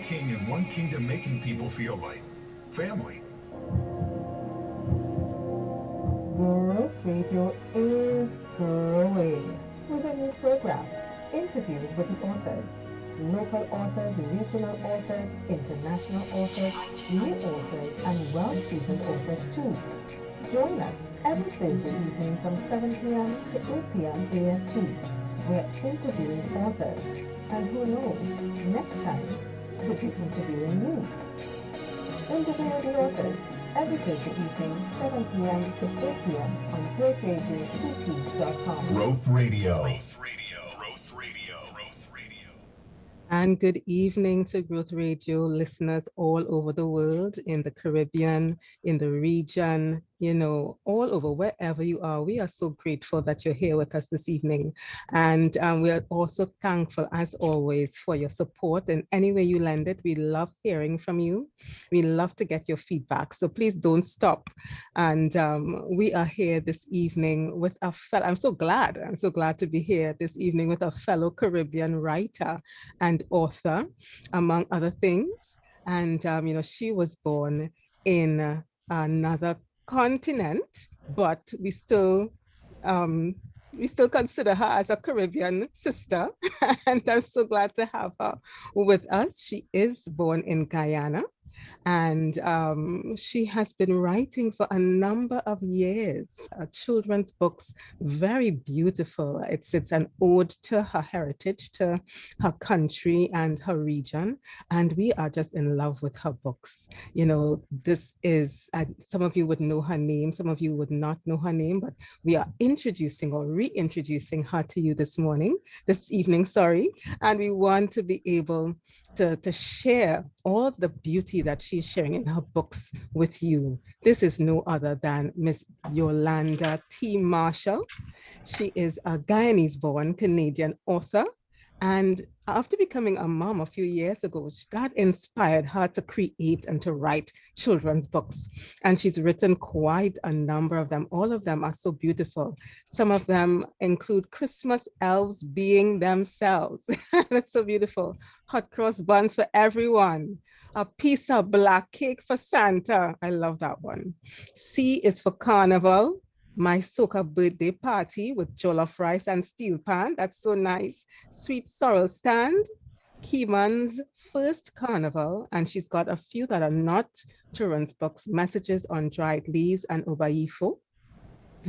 king and one kingdom making people feel like family. Growth Radio is growing with a new program, Interview with the Authors. Local authors, regional authors, international authors, new authors, and well-seasoned authors too. Join us every Thursday evening from 7 p.m. to 8 p.m. AST. We're interviewing authors, and who knows, next time could be interviewing you. Interview with the Authors every Thursday evening, 7 p.m. to 8 p.m. on growthradiott.com. Growth Radio. Growth Radio. Growth Radio. Growth Radio. And good evening to Growth Radio listeners all over the world, in the Caribbean, in the region, all over, wherever you are. We are so grateful that you're here with us this evening. And we are also thankful, as always, for your support in any way you lend it. We love hearing from you. We love to get your feedback. So please don't stop. And we are here this evening with a fellow, I'm so glad to be here this evening with a fellow Caribbean writer and author, among other things. And, she was born in another continent, but we still consider her as a Caribbean sister. And I'm so glad to have her with us. She is born in Guyana. And she has been writing for a number of years, children's books, very beautiful. It's an ode to her heritage, to her country and her region. And we are just in love with her books. This is, some of you would know her name, some of you would not know her name, but we are introducing or reintroducing her to you this evening, and we want to be able to share all the beauty that she's sharing in her books with you. This is no other than Miss Yolanda T. Marshall. She is a Guyanese-born Canadian author. And after becoming a mom a few years ago, that inspired her to create and to write children's books. And she's written quite a number of them. All of them are so beautiful. Some of them include Christmas elves being themselves. That's so beautiful. Hot cross buns for everyone. A piece of black cake for Santa. I love that one. C is for Carnival. My soca birthday party with jollof rice and steel pan. That's so nice. Sweet sorrel stand. Keeman's first carnival. And she's got a few that are not children's books. Messages on Dried Leaves and Obaifo.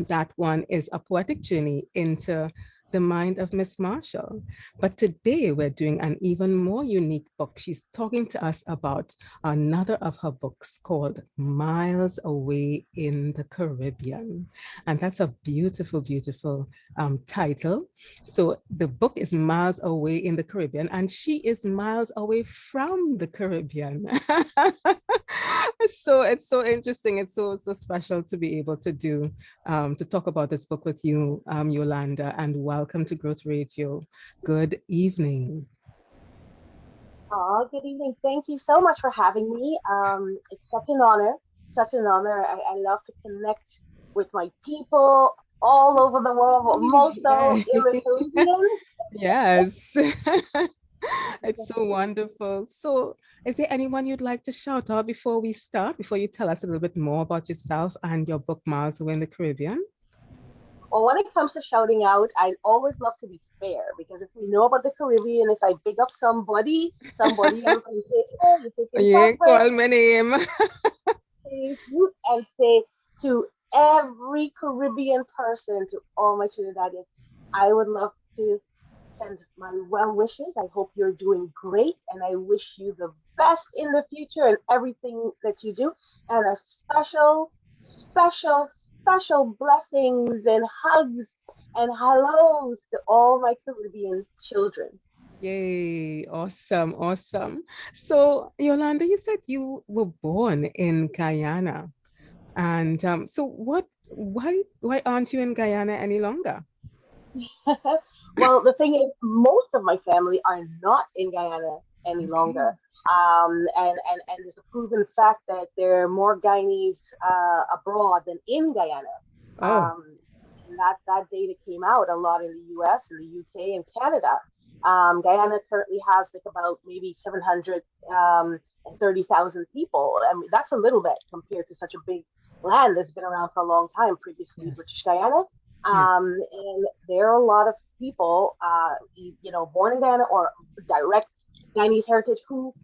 That one is a poetic journey into the mind of Miss Marshall. But today we're doing an even more unique book. She's talking to us about another of her books called Miles Away in the Caribbean. And that's a beautiful, beautiful title. So the book is Miles Away in the Caribbean, and she is miles away from the Caribbean. So it's so interesting. It's so special to be able to to talk about this book with you, Yolanda, and welcome to Growth Radio. Good evening. Good evening. Thank you so much for having me. It's such an honor, such an honor. I love to connect with my people all over the world, but most so in the Caribbean. Yes. It's so wonderful. So is there anyone you'd like to shout out before we start, before you tell us a little bit more about yourself and your book, Miles Away in the Caribbean? Well, when it comes to shouting out, I always love to be fair because if we know about the Caribbean, if I big up somebody else can say, oh, you're taking Yeah, chocolate, call my name. and say to every Caribbean person, to all my Trinidadians, I would love to send my well wishes. I hope you're doing great, and I wish you the best in the future and everything that you do. And a special, special blessings and hugs and hellos to all my Caribbean children. Yay, awesome, awesome. So Yolanda, you said you were born in Guyana. And so why aren't you in Guyana any longer? Well, the thing is, most of my family are not in Guyana any Okay. longer. And it's a proven fact that there are more Guyanese abroad than in Guyana. Oh, And that data came out a lot in the US and the UK and Canada. Guyana currently has like about maybe 730,000 people. I mean, that's a little bit compared to such a big land that's been around for a long time, previously Yes. British Guyana. Yes. And there are a lot of people, born in Guyana or direct Guyanese heritage who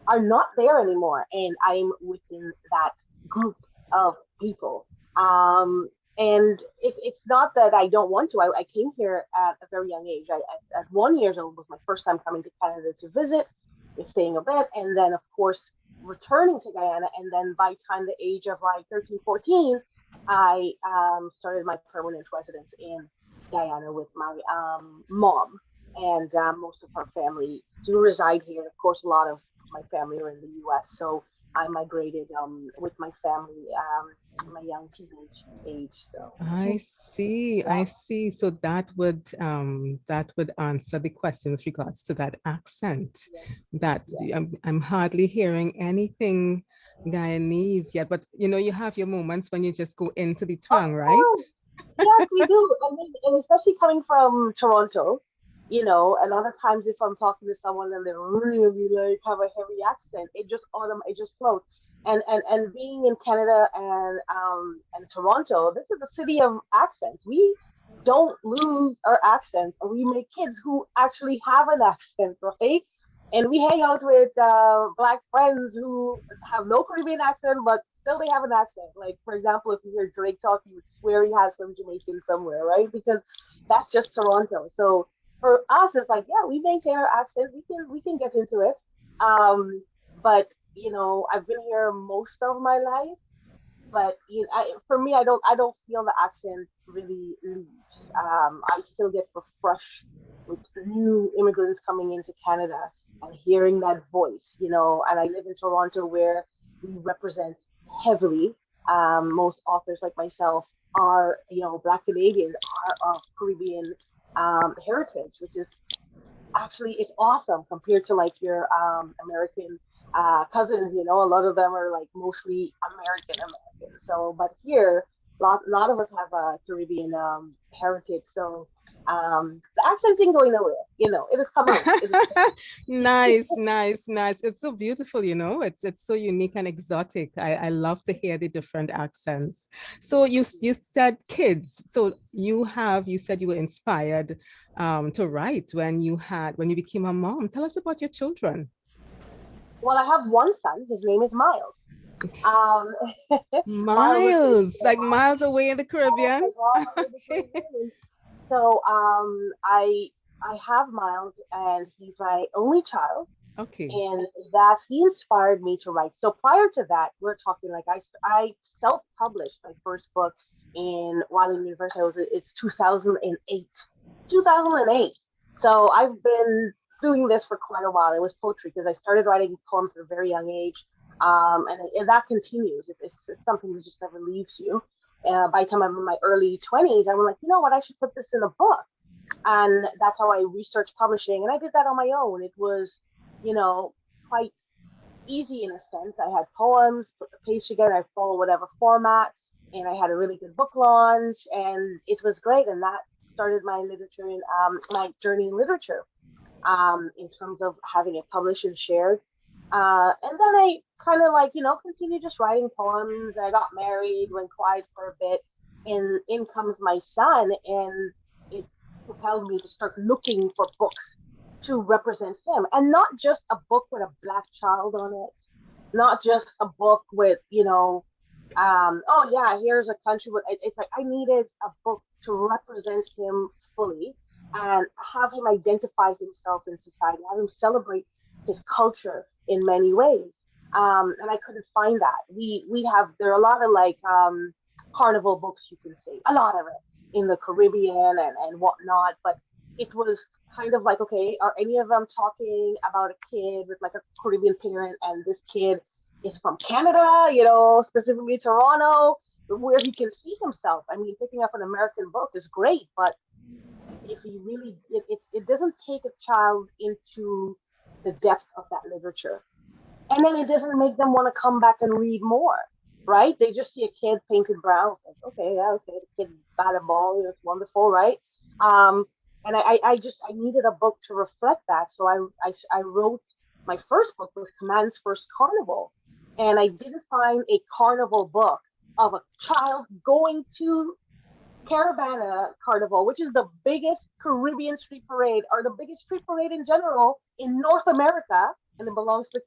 are not there anymore, and I'm within that group of people. Um, and it's not that I don't want to. I came here at a very young age. At 1 years old was my first time coming to Canada to visit, and staying a bit, and then of course returning to Guyana. And then by the time the age of like 13, 14, I started my permanent residence in Guyana with my mom, and most of her family do reside here. Of course, a lot of my family are in the U.S., so I migrated with my family my young teenage age. So I see, yeah, I see. So that would answer the question with regards to that accent. yeah, That yeah. I'm hardly hearing anything Guyanese yet, but you have your moments when you just go into the Of twang, right? course, yes, we do. I mean, and especially coming from Toronto, a lot of times if I'm talking to someone and they really like have a heavy accent, it just floats. And being in Canada and Toronto, this is a city of accents. We don't lose our accents, and we make kids who actually have an accent, right? And we hang out with black friends who have no Caribbean accent, but still they have an accent. Like for example, if you hear Drake talk, you would swear he has some Jamaican somewhere, right? Because that's just Toronto. So for us, it's like, yeah, we maintain our accent. We can get into it. Um, but I've been here most of my life, but for me, I don't feel the accent really leaves. I still get refreshed with new immigrants coming into Canada and hearing that voice, and I live in Toronto where we represent heavily. Most authors like myself are, Black Canadians are of Caribbean heritage, which is actually it's awesome compared to like your American cousins. A lot of them are like mostly American. So, but here, lot of us have a Caribbean heritage. So, the accent ain't going nowhere. It has come out. It is. Nice, nice, nice. It's so beautiful, It's so unique and exotic. I love to hear the different accents. So you said kids. So you said you were inspired to write when you became a mom. Tell us about your children. Well, I have one son. His name is Miles. Um, Miles is the Miles, like miles away in the Caribbean. the Okay. Caribbean. So I have Miles, and he's my only child, Okay. and that he inspired me to write. So prior to that, we're talking like I self-published my first book while in university. It's 2008, 2008. So I've been doing this for quite a while. It was poetry because I started writing poems at a very young age, and that continues. It's something that just never leaves you. By the time I'm in my early 20s, I was like, you know what, I should put this in a book, and that's how I researched publishing. And I did that on my own. It was, quite easy in a sense. I had poems, put the page together, I followed whatever format, and I had a really good book launch, and it was great. And that started my journey in literature, in terms of having it published and shared. And then I kind of like, continued just writing poems. I got married, went quiet for a bit, and in comes my son, and it propelled me to start looking for books to represent him, and not just a book with a black child on it, not just a book with, oh yeah, here's a country. But it's like I needed a book to represent him fully and have him identify himself in society, have him celebrate his culture in many ways. And I couldn't find that. We have there are a lot of like carnival books, you can say, a lot of it in the Caribbean and whatnot, but it was kind of like, okay, are any of them talking about a kid with like a Caribbean parent, and this kid is from Canada, specifically Toronto, where he can see himself. I mean, picking up an American book is great, but if you really it doesn't take a child into the depth of that literature, and then it doesn't make them want to come back and read more, right? They just see a kid painted brown, like, okay, yeah, okay, the kid got a ball, it's wonderful, right? um And I needed a book to reflect that. So I wrote, my first book was Command's First Carnival. And I didn't find a carnival book of a child going to Caravana Carnival, which is the biggest Caribbean street parade, or the biggest street parade in general in North America, and it belongs to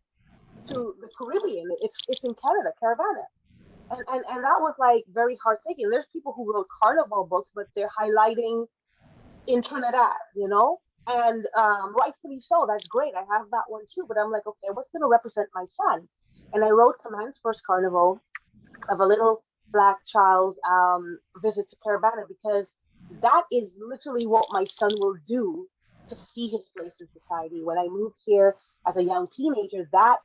the Caribbean. It's in Canada, Caravana. And that was like very hard taking. There's people who wrote carnival books, but they're highlighting in Trinidad, you know? And rightfully so, that's great. I have that one too. But I'm like, okay, what's going to represent my son? And I wrote Command's First Carnival, of a little black child's visit to Caravana, because that is literally what my son will do to see his place in society. When I moved here as a young teenager, that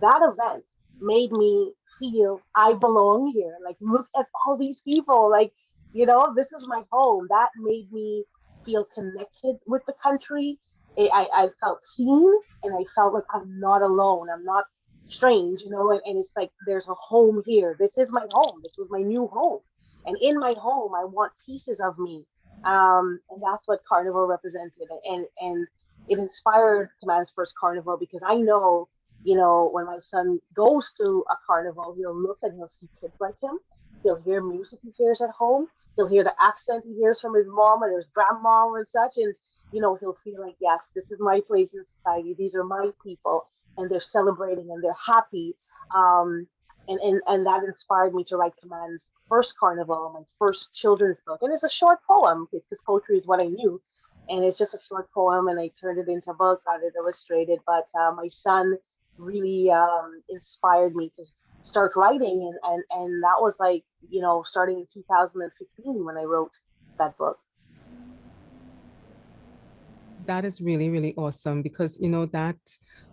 event made me feel I belong here. Like, look at all these people. Like, this is my home. That made me feel connected with the country. I felt seen, and I felt like I'm not alone. I'm not strange, and it's like there's a home here. This is my home. This was my new home. And in my home, I want pieces of me. And that's what Carnival represented. And it inspired Command's First Carnival, because I know, when my son goes to a carnival, he'll look and he'll see kids like him. He'll hear music he hears at home. He'll hear the accent he hears from his mom and his grandma and such. And, he'll feel like, yes, this is my place in society. These are my people. And they're celebrating and they're happy. And that inspired me to write Command's First Carnival, my first children's book. And it's a short poem, because poetry is what I knew. And it's just a short poem, and I turned it into a book, got it illustrated. But my son really inspired me to start writing. And that was like, starting in 2015 when I wrote that book. That is really, really awesome, because,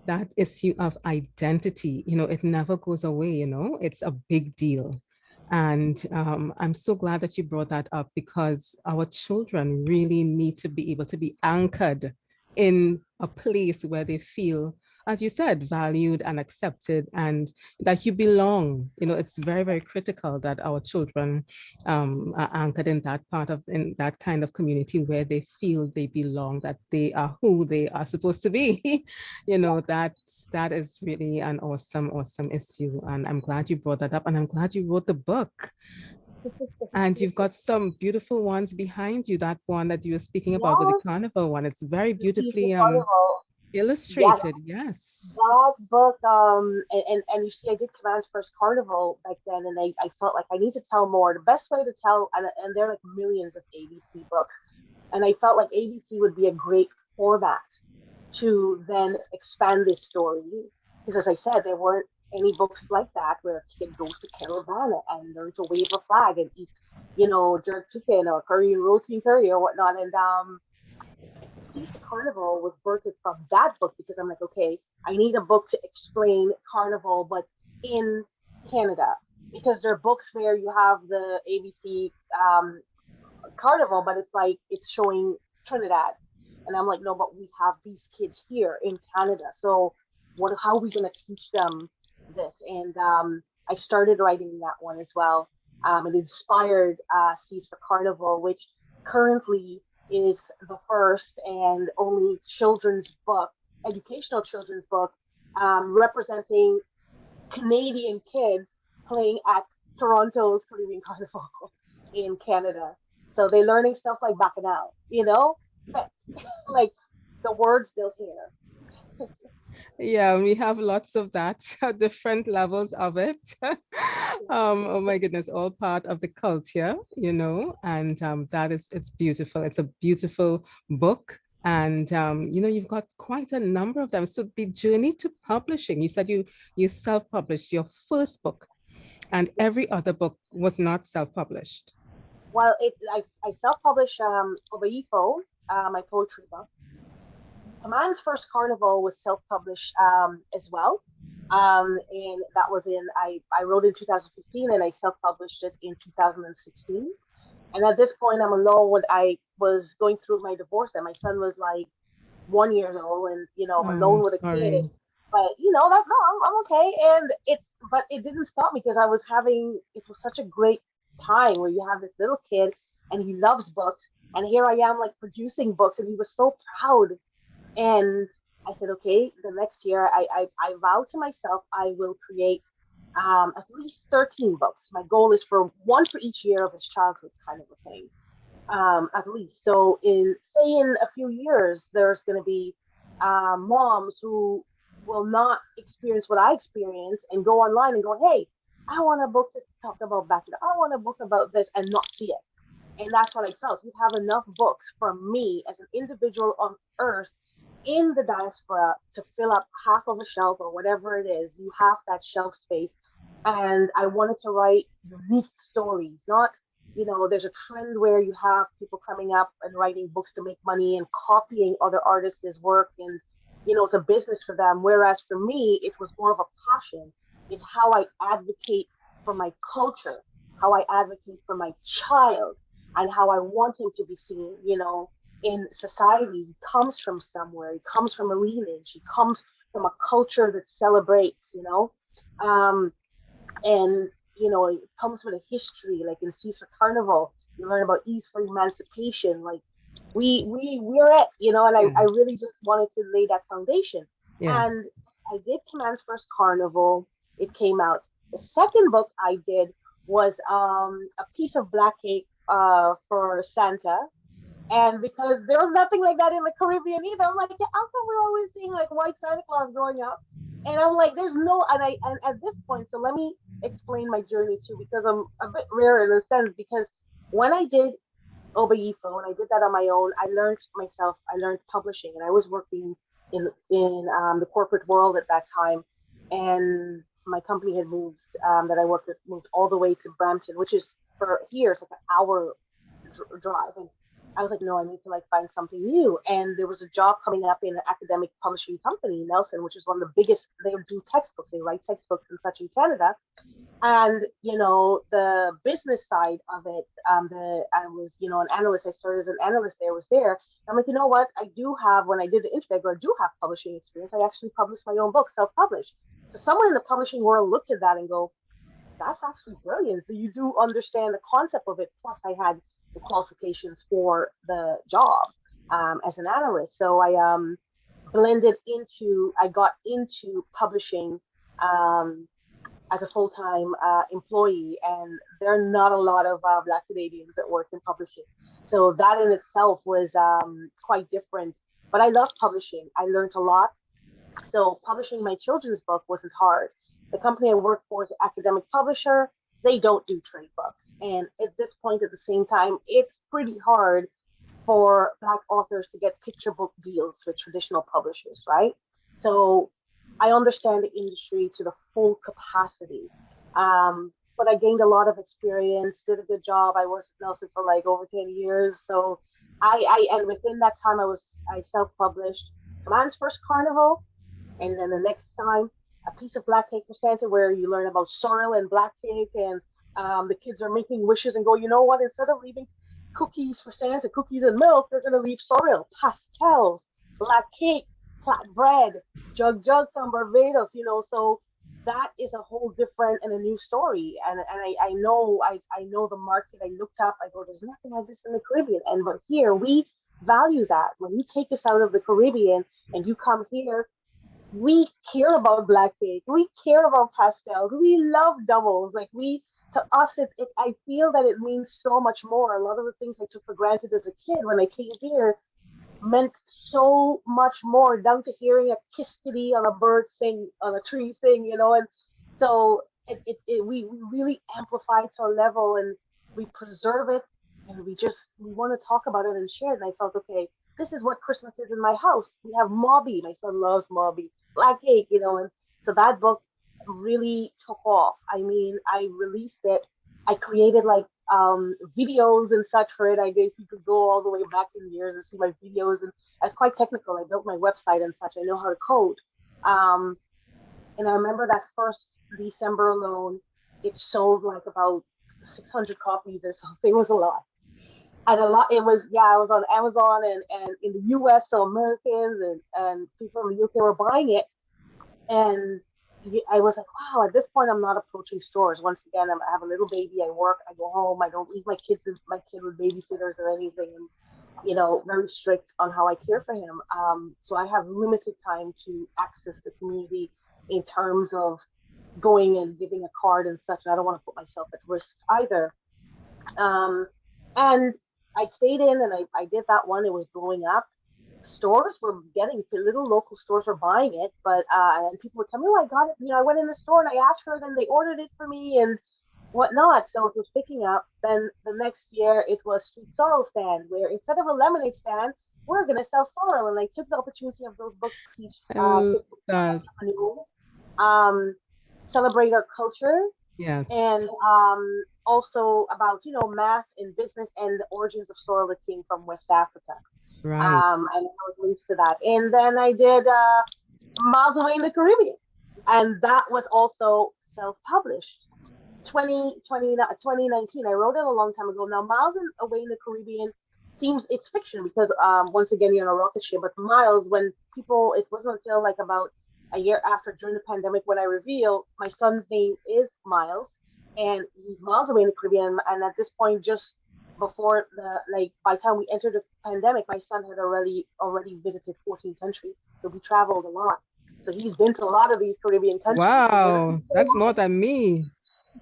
that issue of identity, it never goes away, it's a big deal. And I'm so glad that you brought that up, because our children really need to be able to be anchored in a place where they feel, as you said, valued and accepted, and that you belong. It's very, very critical that our children are anchored in that kind of community where they feel they belong, that they are who they are supposed to be. That is really an awesome, awesome issue. And I'm glad you brought that up, and I'm glad you wrote the book. And you've got some beautiful ones behind you. That one that you were speaking about with the carnival one, it's very beautifully illustrated. Yes. That book, and you see, I did Command's First Carnival back then, and I felt like I need to tell more. The best way to tell, and there are like millions of ABC books, and I felt like ABC would be a great format to then expand this story. Because, as I said, there weren't any books like that where a kid goes to Caravana and learns to wave a flag and eat, jerk chicken or curry and roasting curry or whatnot. And Piece of Carnival was birthed from that book, because I'm like, okay, I need a book to explain Carnival, but in Canada, because there are books where you have the ABC Carnival, but it's like it's showing Trinidad, and I'm like, no, but we have these kids here in Canada, so how are we going to teach them this? And I started writing that one as well. It inspired C's for Carnival, which currently is the first and only children's book, educational children's book, representing Canadian kids playing at Toronto's Caribbean Carnival in Canada. So they're learning stuff like Bacchanal, like the words they'll hear. Yeah, we have lots of that, different levels of it. Oh my goodness, all part of the culture, and it's beautiful. It's a beautiful book. And, you've got quite a number of them. So the journey to publishing, you said you self-published your first book, and every other book was not self-published. Well, I self-published Obaifo, my poetry book. Command's First Carnival was self-published as well. And that was I wrote in 2015, and I self-published it in 2016. And at this point, I'm alone when I was going through my divorce, and my son was like 1 year old, and, alone with a kid. But, that's, no, I'm okay. And but it didn't stop me, because it was such a great time where you have this little kid and he loves books. And here I am like producing books, and he was so proud. And I said, okay, the next year I vow to myself I will create at least 13 books. My goal is for one for each year of his childhood, kind of a thing, at least. So in say in a few years, there's going to be moms who will not experience what I experienced and go online and go, hey, I want a book to talk about back. I want a book about this and not see it. And that's what I felt. You have enough books for me as an individual on earth in the diaspora to fill up half of a shelf or whatever it is. You have that shelf space. And I wanted to write unique stories, not, there's a trend where you have people coming up and writing books to make money and copying other artists' work. And, it's a business for them. Whereas for me, it was more of a passion. It's how I advocate for my culture, how I advocate for my child, and how I want him to be seen, in society. He comes from somewhere. He comes from a lineage. He comes from a culture that celebrates, um, and it comes with a history. Like in Seas for Carnival, you learn about East for Emancipation. Like we're at, and I Yeah. really just wanted to lay that foundation. Yes. And I did Command's first carnival. It came out. The second book I did was a piece of black cake for Santa, and because there was nothing like that in the Caribbean either, I'm like, yeah, how come we're always seeing like white Santa Claus growing up? And I'm like, there's no, and at this point, so let me explain my journey too, because I'm a bit rare in a sense, because when I did Obayifa, when I did that on my own, I learned publishing, and I was working in the corporate world at that time, and my company had moved, that I worked with, moved all the way to Brampton, which is for here, it's like an hour drive. And I was like, no, I need to like find something new. And there was a job coming up in an academic publishing company, Nelson, which is one of the biggest. They do textbooks. They write textbooks and such in Canada. And the business side of it, I was an analyst. I started as an analyst there. Was there. I'm like, you know what? I do have, when I did the Integral, I do have publishing experience. I actually published my own book, self-published. So someone in the publishing world looked at that and go, that's actually brilliant. So you do understand the concept of it. Plus, I had the qualifications for the job as an analyst. So I got into publishing as a full-time employee, and there are not a lot of Black Canadians that work in publishing. So that in itself was quite different. But I love publishing. I learned a lot. So publishing my children's book wasn't hard. The company I work for is an academic publisher. They don't do trade books. And at this point, at the same time, it's pretty hard for Black authors to get picture book deals with traditional publishers, right? So I understand the industry to the full capacity. But I gained a lot of experience, did a good job. I worked at Nelson for like over 10 years. So and within that time, I self-published Command's first carnival, and then the next time, a piece of black cake for Santa, where you learn about sorrel and black cake, and the kids are making wishes and go, you know what? Instead of leaving cookies for Santa, cookies and milk, they're gonna leave sorrel, pastels, black cake, flat bread, jug from Barbados. So that is a whole different and a new story. And I know the market. I looked up. I go, there's nothing like this in the Caribbean. And but here we value that. When you take us out of the Caribbean and you come here, we care about black cake. We care about pastels. We love doubles. Like to us, I feel that it means so much more. A lot of the things I took for granted as a kid when I came here meant so much more, down to hearing a kiss kitty on a bird sing, on a tree sing, and so we really amplify to a level, and we preserve it, and we want to talk about it and share it. And I felt, okay, this is what Christmas is in my house. We have Mobby. My son loves Mobby. Black cake, and so that book really took off. I mean, I released it. I created like videos and such for it. I guess you could go all the way back in years and see my videos, and I was quite technical. I built my website and such. I know how to code. Um, and I remember that first December alone, it sold like about 600 copies or something. It was a lot. And a lot, it was, yeah, I was on Amazon, and in the US, so Americans and people in the UK were buying it. And I was like, wow, at this point, I'm not approaching stores. Once again, I have a little baby. I work. I go home. I don't leave my kid with babysitters or anything. And, very strict on how I care for him. So I have limited time to access the community in terms of going and giving a card and such. And I don't want to put myself at risk either. Um, and I stayed in and I did that one. It was blowing up. Stores were getting little local stores were buying it, but and people would tell me, "Oh, I got it." I went in the store and I asked for it, and they ordered it for me and whatnot. So it was picking up. Then the next year, it was Sweet Sorrel stand, where instead of a lemonade stand, we're gonna sell sorrel. And I took the opportunity of those books to teach I love kids that. um, celebrate our culture Yes. and also about math and business and the origins of sorrel that came from West Africa. Right. And I was links to that. And then I did Miles Away in the Caribbean, and that was also self-published. 2019. I wrote it a long time ago. Now, Miles Away in the Caribbean seems it's fiction because once again you're on a rocket ship. But Miles, when people, it wasn't until like about a year after during the pandemic when I revealed my son's name is Miles, and he's Miles Away in the Caribbean. And at this point, just before by the time we entered the pandemic, my son had already visited 14 countries, so we traveled a lot. So he's been to a lot of these Caribbean countries. So Wow, that's more than me.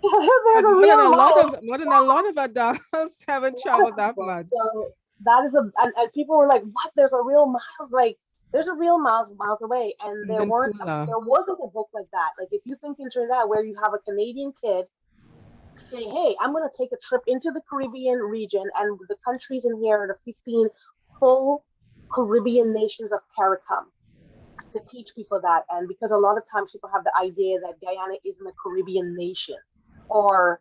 there's But a real Miles. more than a lot of adults haven't traveled that much. So that is and people were like, "What? There's a real Miles? Like, there's a real Miles away." And Even cooler. there wasn't a book like that. Like, if you think in Trinidad, where you have a Canadian kid saying, "Hey, I'm gonna take a trip into the Caribbean region, and the countries in here are the 15 full Caribbean nations of CARICOM." To teach people that, and because a lot of times people have the idea that Guyana isn't a Caribbean nation, or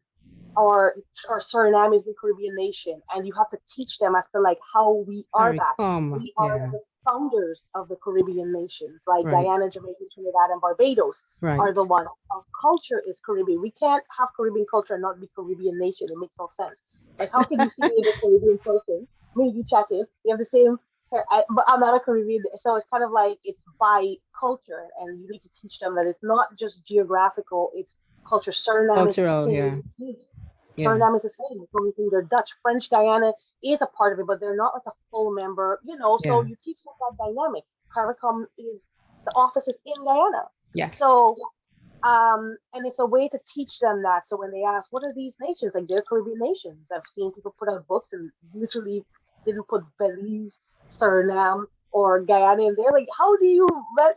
or or Suriname is the Caribbean nation, and you have to teach them as to like how we are Harry, that. come. We are Yeah, the founders of the Caribbean nations, like right, Guyana, Jamaica, Trinidad, and Barbados are right. the ones. Our culture is Caribbean. We can't have Caribbean culture and not be Caribbean nation. It makes no sense. Like, how could you see me as a Caribbean person? Me, you chatted. We have the same hair, but I'm not a Caribbean. So it's kind of like it's by culture, and you need to teach them that it's not just geographical. It's culture. Suriname is the Cultural, yeah, same. yeah, Suriname is the same. The only thing they're Dutch. French Guyana is a part of it, but they're not like a full member. So yeah. you teach them that dynamic. CARICOM is the office is in Guyana. Yes. So and it's a way to teach them that. So when they ask, what are these nations? Like, they're Caribbean nations. I've seen people put out books and literally didn't put Belize, Suriname, or Guyana in there. Like, how do you let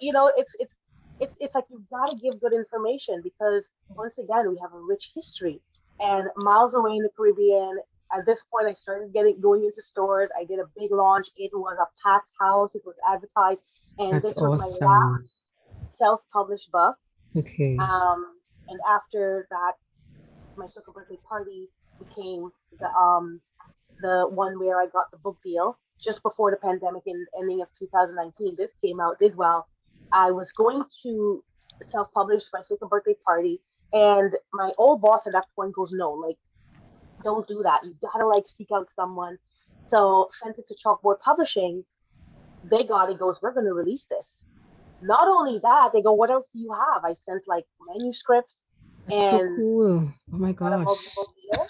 it's like you've got to give good information because once again we have a rich history. And Miles Away in the Caribbean, at this point I started going into stores. I did a big launch. It was a packed house. It was advertised. And That's this was my last awesome. self-published book. Okay. And after that, my circle birthday party became the one where I got the book deal just before the pandemic in ending of 2019. This came out, did well. I was going to self-publish my circle birthday party, and my old boss at that point goes, "No, like, don't do that. You gotta like seek out someone." So sent it to Chalkboard Publishing. They got it. Goes, "We're gonna release this." Not only that, they go, "What else do you have?" I sent like manuscripts That's so and cool. Oh my got a gosh. multiple deal.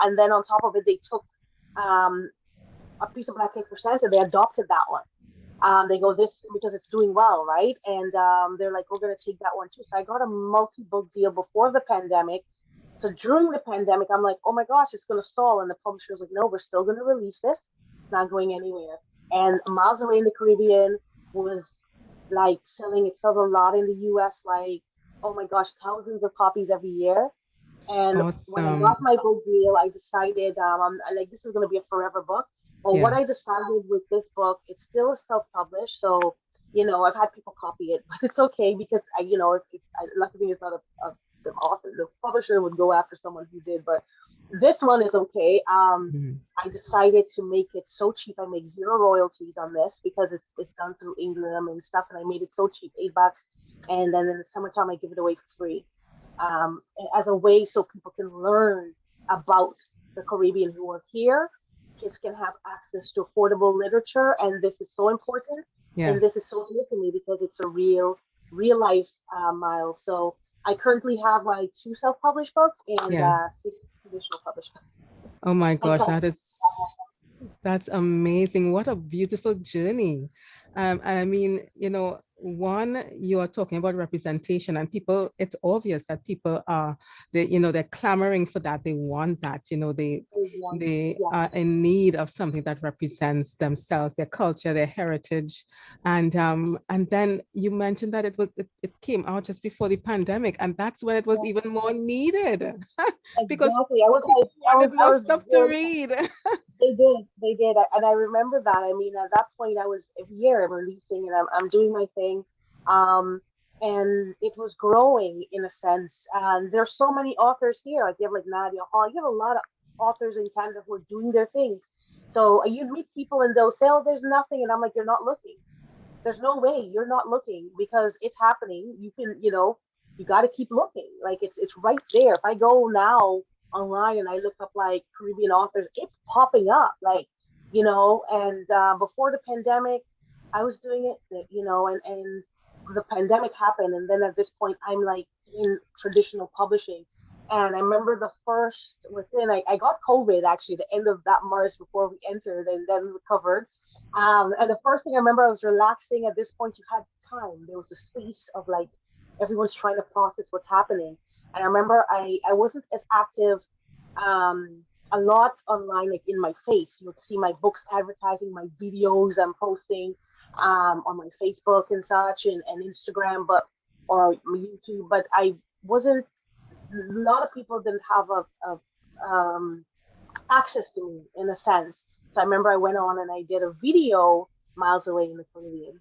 And then on top of it, they took um, a piece of Black Cake for Santa. They adopted that one. They go, this because it's doing well, right? And they're like, we're gonna take that one too. So I got a multi-book deal before the pandemic. So during the pandemic, I'm like, oh my gosh, it's gonna stall. And the publisher's like, no, we're still gonna release this. It's not going anywhere. And Miles Away in the Caribbean was like selling. It sells a lot in the US, like, oh my gosh, thousands of copies every year. And when I got Awesome. my book deal, I decided I'm like, this is going to be a forever book. But what I Yes. decided with this book, it's still self-published. So, I've had people copy it, but it's okay because luckily it's not the author. The publisher would go after someone who did, but this one is okay. Mhm. I decided to make it so cheap. I make zero royalties on this because it's done through Ingram and stuff, and I made it so cheap, $8. And then in the summertime, I give it away for free as a way so people can learn about the Caribbean who are here kids can have access to affordable literature, and this is so important, and this Yes. is so dear to me because it's a real life Miles. So I currently have like 2 self-published books and Yeah. 6 traditional published books. Oh my I gosh, can't. that's amazing. What a beautiful journey. I mean, one, you are talking about representation, and people, it's obvious that people are, they're clamoring for that. They want that, they Yeah, are in need of something that represents themselves, their culture, their heritage. And then you mentioned that it came out just before the pandemic, and that's when it was yeah, even more needed because exactly. I was people like, wanted I more was stuff to really. read. They did, and I remember that. I mean, at that point, I was every year I'm releasing, and I'm doing my thing, um, and it was growing in a sense. And there's so many authors here. Like you have like Nadia Hall. You have a lot of authors in Canada who are doing their thing. So you'd meet people, and they'll say, "Oh, there's nothing," and I'm like, "You're not looking. There's no way you're not looking because it's happening. You can, you got to keep looking. Like it's right there. If I go now online and I look up like Caribbean authors, it's popping up. Like, and before the pandemic, I was doing it, and the pandemic happened, and then at this point, I'm like in traditional publishing. And I remember the first within I got COVID actually the end of that March before we entered and then recovered, and the first thing I remember, I was relaxing. At this point, you had time. There was a space of like everyone's trying to process what's happening. And I remember I wasn't as active a lot online, like in my face. You would see my books advertising, my videos I'm posting on my Facebook and such, and Instagram, or YouTube. But I wasn't. A lot of people didn't have access to me in a sense. So I remember I went on and I did a video miles away in the Caribbean,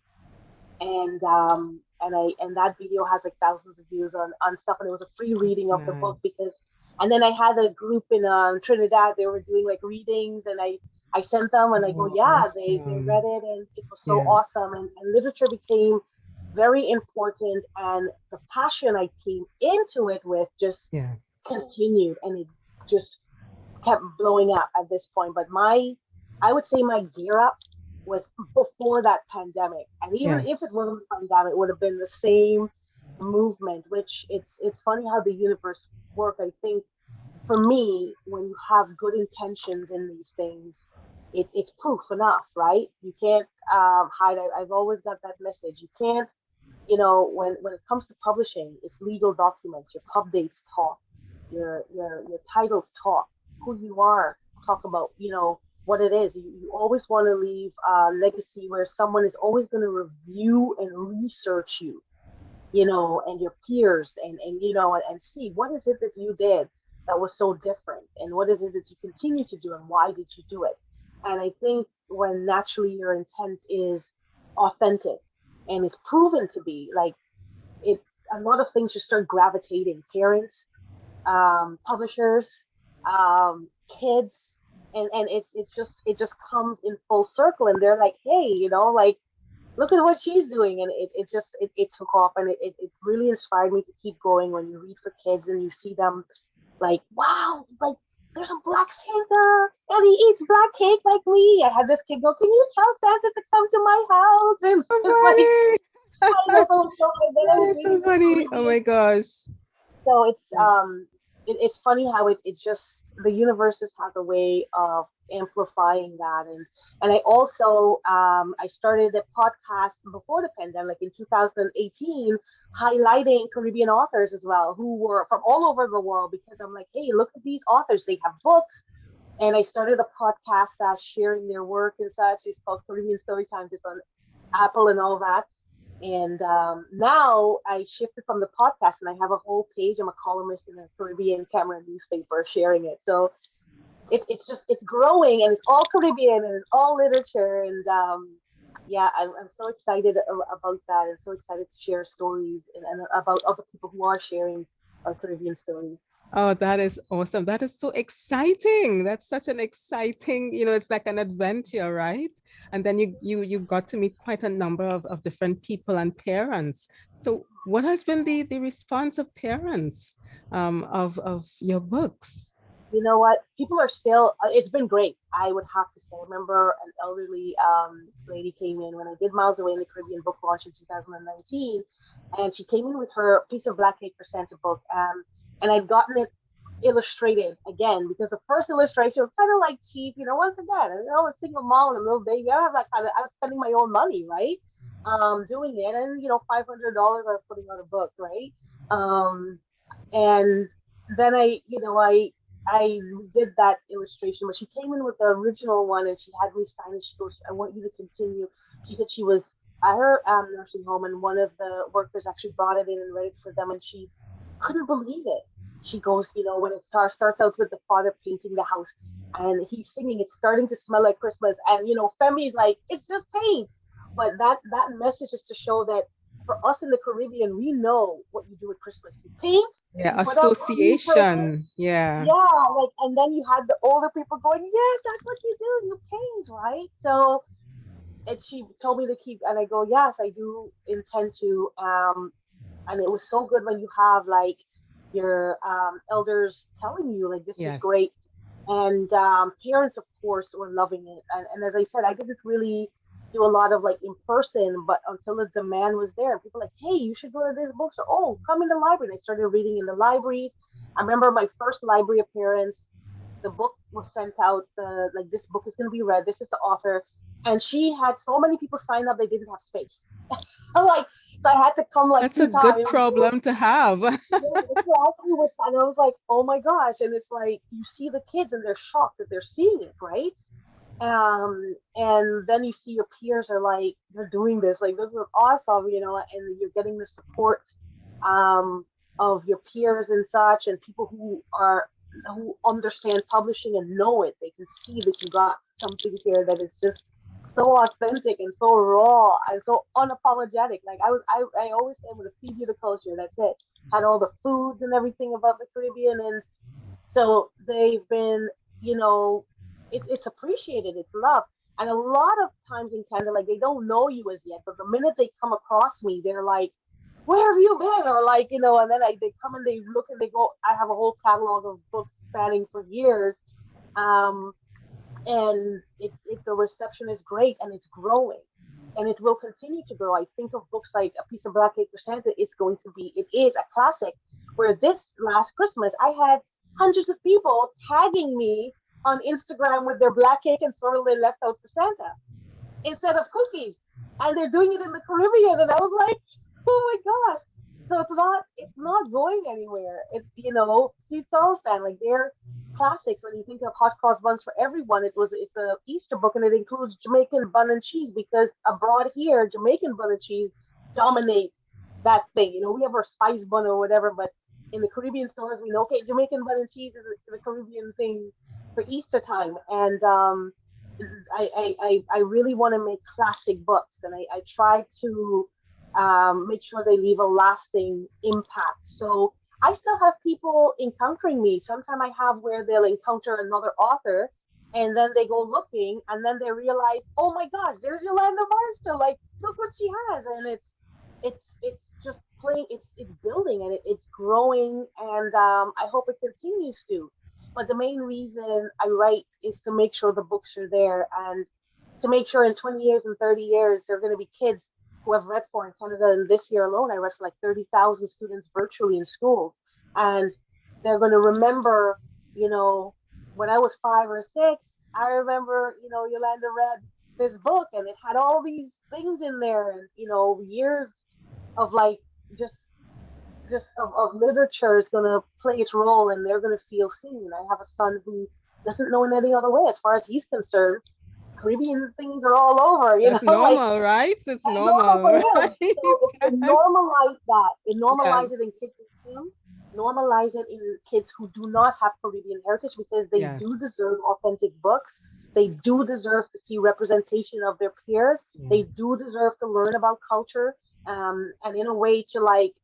and that video has like thousands of views on stuff, and it was a free That's reading of the book nice. because, and then I had a group in Trinidad. They were doing like readings, and I sent them, and I go, Oh, yeah, they read awesome. it, and it was so Yeah, awesome, and literature became very important, and the passion I came into it with just yeah, continued, and it just kept blowing up at this point. But I would say my gear up was before that pandemic. And even if it yes, wasn't a pandemic, it would have been the same movement, which it's funny how the universe work. I think for me, when you have good intentions in these things, it's proof enough, right? You can't hide. I've always got that message. You can't, when it comes to publishing, it's legal documents. Your pub dates talk, your titles talk, who you are talk about, what it is. You always want to leave a legacy where someone is always going to review and research you, and your peers, and see what is it that you did that was so different, and what is it that you continue to do, and why did you do it? And I think when naturally your intent is authentic and is proven to be like it, a lot of things just start gravitating. Parents, publishers, kids, and it just comes in full circle, and they're like, hey, like look at what she's doing, and it took off, and it really inspired me to keep going. When you read for kids and you see them like, wow, like there's a black Santa and he eats black cake like me. I had this kid go, can you tell Santa to come to my house? And so it's like funny. kind of those stuff, and then I That was is so reading the funny. Oh Caribbean. my gosh. So Yeah. it's funny how it just the universe just has a way of amplifying that. And I also I started a podcast before the pandemic in 2018, highlighting Caribbean authors as well, who were from all over the world, because I'm like, hey, look at these authors, they have books. And I started a podcast sharing their work and such. It's called Caribbean Storytimes. It's on Apple and all that. And now I shifted from the podcast, and I have a whole page. I'm a columnist in a Caribbean Cameron newspaper sharing it. So it's growing, and it's all Caribbean, and it's all literature. And yeah, I'm so excited about that, and so excited to share stories, and about other people who are sharing our Caribbean stories. Oh, that is awesome. That is so exciting. That's such an exciting, it's like an adventure, right? And then you got to meet quite a number of different people and parents. So what has been the response of parents of your books? you know what? People are still. It's been great. I would have to say. I remember an elderly lady came in when I did Miles Away in the Caribbean book launch in 2019, and she came in with her piece of Black Cake for Santa book, and I'd gotten it illustrated again because the first illustration was kind of like cheap. Once again, I was a single mom and a little baby. I have that kind of. I was spending my own money, right? Doing it, and $500 I was putting on a book, right? Um, and then I did that illustration, but she came in with the original one and she had me sign it. She goes, "I want you to continue." She said she was at her nursing home and one of the workers actually brought it in and read it for them, and she couldn't believe it. She goes, when it starts out with the father painting the house and he's singing, "It's starting to smell like Christmas," and Femi's like, "It's just paint," but that message is to show that for us in the Caribbean, we know what you do at Christmas. You paint, Yeah, you put up green curtains. association. Yeah. Yeah, and then you had the older people going, "Yes, that's what you do. You paint, right?" So, and she told me to keep, and I go, "Yes, I do intend to." And it was so good when you have like your elders telling you like this is Yes. great, and parents of course were loving it. And as I said, I didn't really do a lot of like in person, but until the demand was there, people were like, "Hey, you should go to this bookstore. Oh, come in the library." And I started reading in the libraries. I remember my first library appearance, the book was sent out, the like, "This book is going to be read, this is the author," and she had so many people sign up they didn't have space. I'm like, so I had to come like That's a two good times. problem to have. Yeah, exactly. And I was like, "Oh my gosh!" And it's like you see the kids and they're shocked that they're seeing it, right? And then you see your peers are like, they're doing this, like this is awesome, and you're getting the support um of your peers and such, and people who understand publishing and know it. They can see that you got something here that is just so authentic and so raw and so unapologetic. Like I always say, I'm gonna feed you the culture. That's it. Had all the foods and everything about the Caribbean, and so they've been, you know, it's appreciated, it's loved. And a lot of times in Canada, like they don't know you as yet, but the minute they come across me, they're like, "Where have you been?" Or like, and then they come and they look and they go, I have a whole catalog of books spanning for years. Um, and the reception is great and it's growing. And it will continue to grow. I think of books like A Piece of Black Cake for Santa. It is a classic. Where this last Christmas, I had hundreds of people tagging me on Instagram with their black cake and sorrel they left out for Santa instead of cookies. And they're doing it in the Caribbean. And I was like, "Oh my gosh." So it's not going anywhere. It's all fan, like they're classics. When you think of Hot Cross Buns for Everyone, it's a Easter book and it includes Jamaican bun and cheese because abroad here, Jamaican bun and cheese dominates that thing. We have our spice bun or whatever, but in the Caribbean stores, we know, okay, Jamaican bun and cheese is the Caribbean thing for Easter time. And I really want to make classic books, and I try to make sure they leave a lasting impact. So I still have people encountering me. Sometimes I have where they'll encounter another author, and then they go looking, and then they realize, "Oh my gosh, there's Yolanda Marshall! Like, look what she has!" And it's just playing. It's building and it's growing, and I hope it continues to. But the main reason I write is to make sure the books are there and to make sure in 20 years and 30 years, there are going to be kids who have read for in Canada. And this year alone, I read for like 30,000 students virtually in school. And they're going to remember, you know, when I was 5 or 6, I remember, Yolanda read this book and it had all these things in there and, years of like just of literature is going to play its role and they're going to feel seen. I have a son who doesn't know in any other way as far as he's concerned. Caribbean things are all over, That's like normal, right? It's that's normal for normal, him. right? So if you Yes. normalize that, it Yes. normalize it in kids in STEM, normalize it in kids who do not have Caribbean heritage because they Yes. do deserve authentic books. They do deserve to see representation of their peers. Yeah. They do deserve to learn about culture, and in a way to like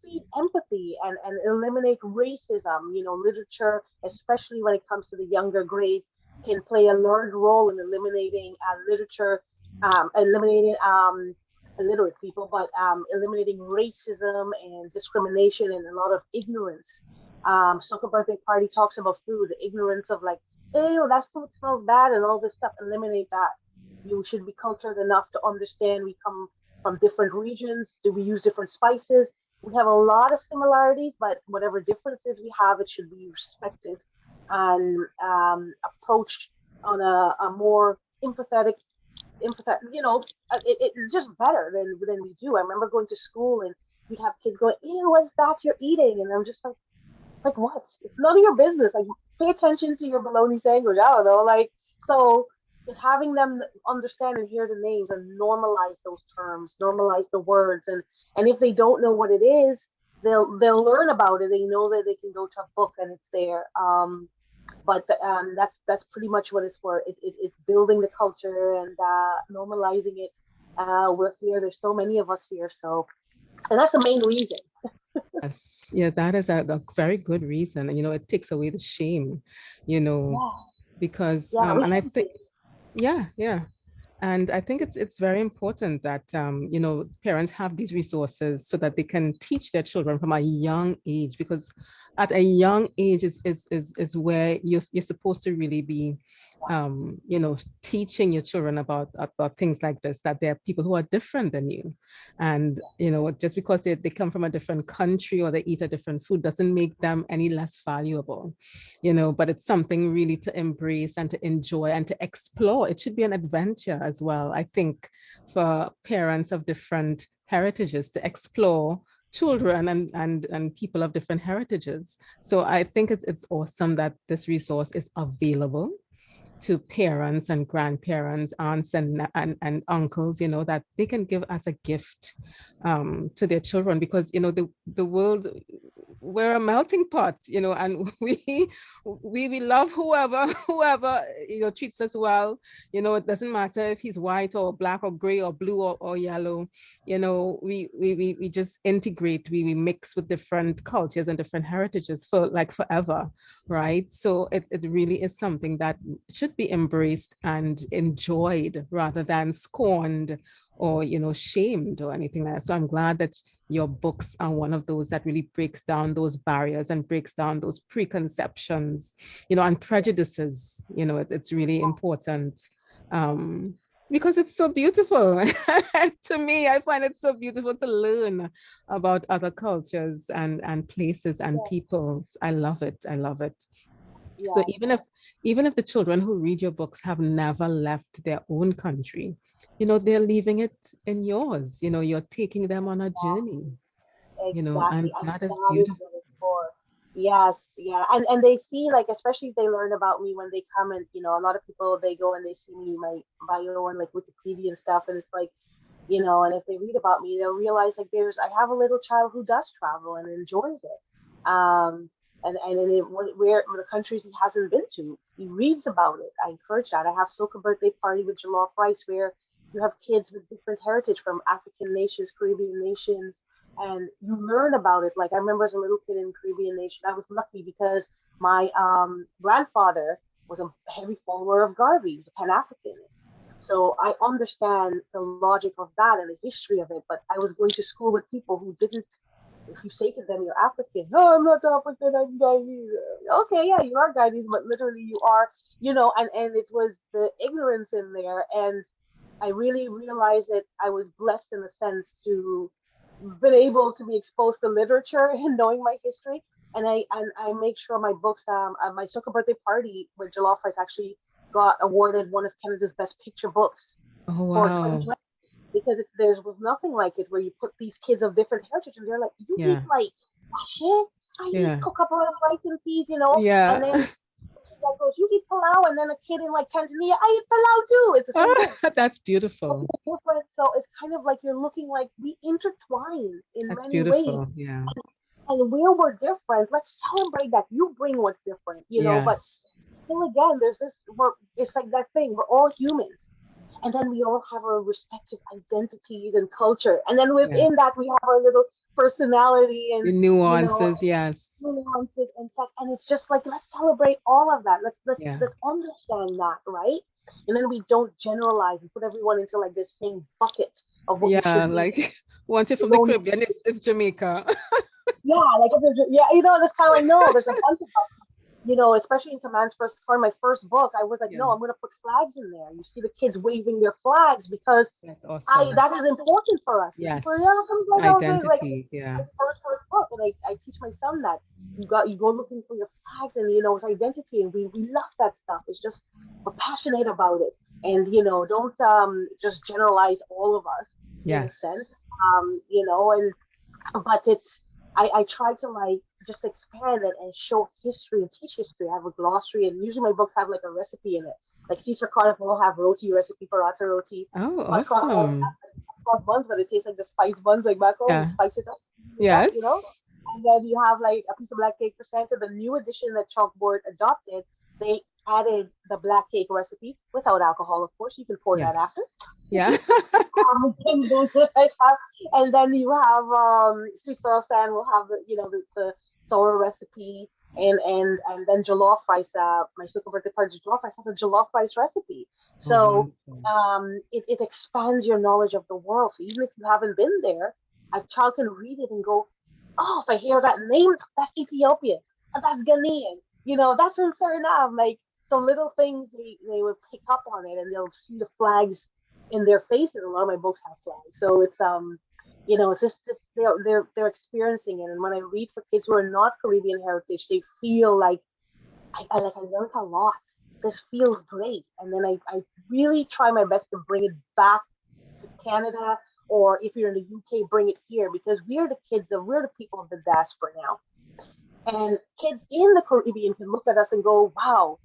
feed empathy and eliminate racism. Literature, especially when it comes to the younger grades, can play a large role in eliminating literature, eliminating illiterate people, but eliminating racism and discrimination and a lot of ignorance. Sucker birthday party talks about food, the ignorance of like, ew, that food smells bad and all this stuff. Eliminate that. You should be cultured enough to understand we come from different regions. Do we use different spices? We have a lot of similarities, but whatever differences we have, it should be respected and approached on a more it's just better than we do. I remember going to school and we'd have kids going, ew, what's that you're eating? And I'm just like what? It's none of your business. Like pay attention to your bologna sandwich. I don't know. Like so just having them understand and hear the names and normalize those terms, normalize the words and if they don't know what it is, they'll learn about it. They know that they can go to a book and it's there. But that's pretty much what it's for. It's building the culture and normalizing it. We're here. There's so many of us here, so and that's the main reason. Yes, yeah, that is a very good reason. And, it takes away the shame, Yeah, because, yeah, we and I should think, be. yeah, yeah. And I think it's very important that parents have these resources so that they can teach their children from a young age, because at a young age is where you're supposed to really be teaching your children about things like this, that there are people who are different than you. And just because they come from a different country or they eat a different food doesn't make them any less valuable, but it's something really to embrace and to enjoy and to explore. It should be an adventure as well, I think, for parents of different heritages to explore children and people of different heritages. So I think it's awesome that this resource is available to parents and grandparents, aunts and uncles, that they can give as a gift to their children, because the world, we're a melting pot, and we love whoever treats us well. It doesn't matter if he's white or black or gray or blue or yellow. We just integrate, we mix with different cultures and different heritages for like forever, right? So it really is something that should be embraced and enjoyed rather than scorned or shamed or anything like that. So I'm glad that your books are one of those that really breaks down those barriers and breaks down those preconceptions, and prejudices. It's really important, um, because it's so beautiful. To me, I find it so beautiful to learn about other cultures and places and Yeah, peoples. I love it. I love it. So yeah, even if the children who read your books have never left their own country, they're leaving it in yours. You're taking them on a journey, exactly. and And that is that is beautiful. what it's for. Yes, yeah. And they see like especially if they learn about me when they come and a lot of people they go and they see me my bio and like Wikipedia and stuff and it's like and if they read about me they'll realize like I have a little child who does travel and enjoys it. And in where the countries he hasn't been to, he reads about it. I encourage that. I have Soca birthday party with jollof rice where you have kids with different heritage from African nations, Caribbean nations, and you learn about it. Like I remember as a little kid in Caribbean nation, I was lucky because my grandfather was a heavy follower of Garvey, he's a Pan Africanist. So I understand the logic of that and the history of it. But I was going to school with people who didn't. If you say to them you're African, no, I'm not African, I'm Guyanese. Okay, yeah, you are Guyanese, but literally you are, and it was the ignorance in there. And I really realized that I was blessed in a sense to been able to be exposed to literature and knowing my history. And I make sure my books, my Soka birthday party with Jollof Rice actually got awarded one of Canada's best picture books Oh, for wow. 2020 because there was nothing like it where you put these kids of different heritage and they're like, you eat Yeah. like shit, I eat Yeah. coca-cola rice and peas, and Yeah. then like goes, you eat palau, and then a kid in like Tanzania, I eat palau too. It's the same thing. That's But beautiful. it's different, so it's kind of like you're looking like we intertwine in That's many ways. beautiful. Yeah. And where we're different, let's celebrate that. You bring what's different, but Yes. still again, there's this it's like that thing, we're all humans. And then we all have our respective identities and culture. And then Yeah. within that we have our little personality and The you know nuances. Yes. nuances and stuff. And it's just like let's celebrate all of that. Yeah. Let's understand that, right? And then we don't generalize and put everyone into like this same bucket of what we Yeah. should be. Like once you're We from the don't Caribbean, it's Jamaica. Yeah, like if there's, yeah, you know, this kind of like no, there's a bunch of us, you know, especially in Command's first for my first book, I was like, Yeah, no, I'm gonna put flags in there. You see the kids waving their flags because that's I awesome. that is important for us. Yes, For young like I was like identity. Yeah, my first book, and I teach my son that you go looking for your flags, and you know it's identity, and we love that stuff. It's just we're passionate about it, and you know don't just generalize all of us in a sense, yes, you know, and but it's I try to like just expand it and show history and teach history. I have a glossary, and usually my books have like a recipe in it. Like Caesar Chronicle will have roti recipe, paratha roti. oh, Hot cross buns awesome. cross buns, but it tastes like the spice buns like back home. You Yeah, spice it up, yes, you know. And then you have like a piece of black cake for Santa. The new edition that Chalkboard adopted, they added the black cake recipe without alcohol, of course. You can pour that yes, after. yeah. And then I have, and then you have sweet sorrel sand will have the you know the sorrel recipe and then jollof rice. My super birthday party jollof rice has a jollof rice recipe. Oh, So wonderful. it expands your knowledge of the world. So even if you haven't been there, a child can read it and go, oh, if I hear that name, that's Ethiopian, that's Ghanaian. You know, that's from Suriname. Like so little things they would pick up on it and they'll see the flags in their faces. A lot of my books have flags, so it's you know, it's just they're experiencing it. And when I read for kids who are not Caribbean heritage, they feel like I like I learned a lot. This feels great, and then I really try my best to bring it back to Canada, or if you're in the UK, bring it here because we're the people of the diaspora now, and kids in the Caribbean can look at us and go, wow,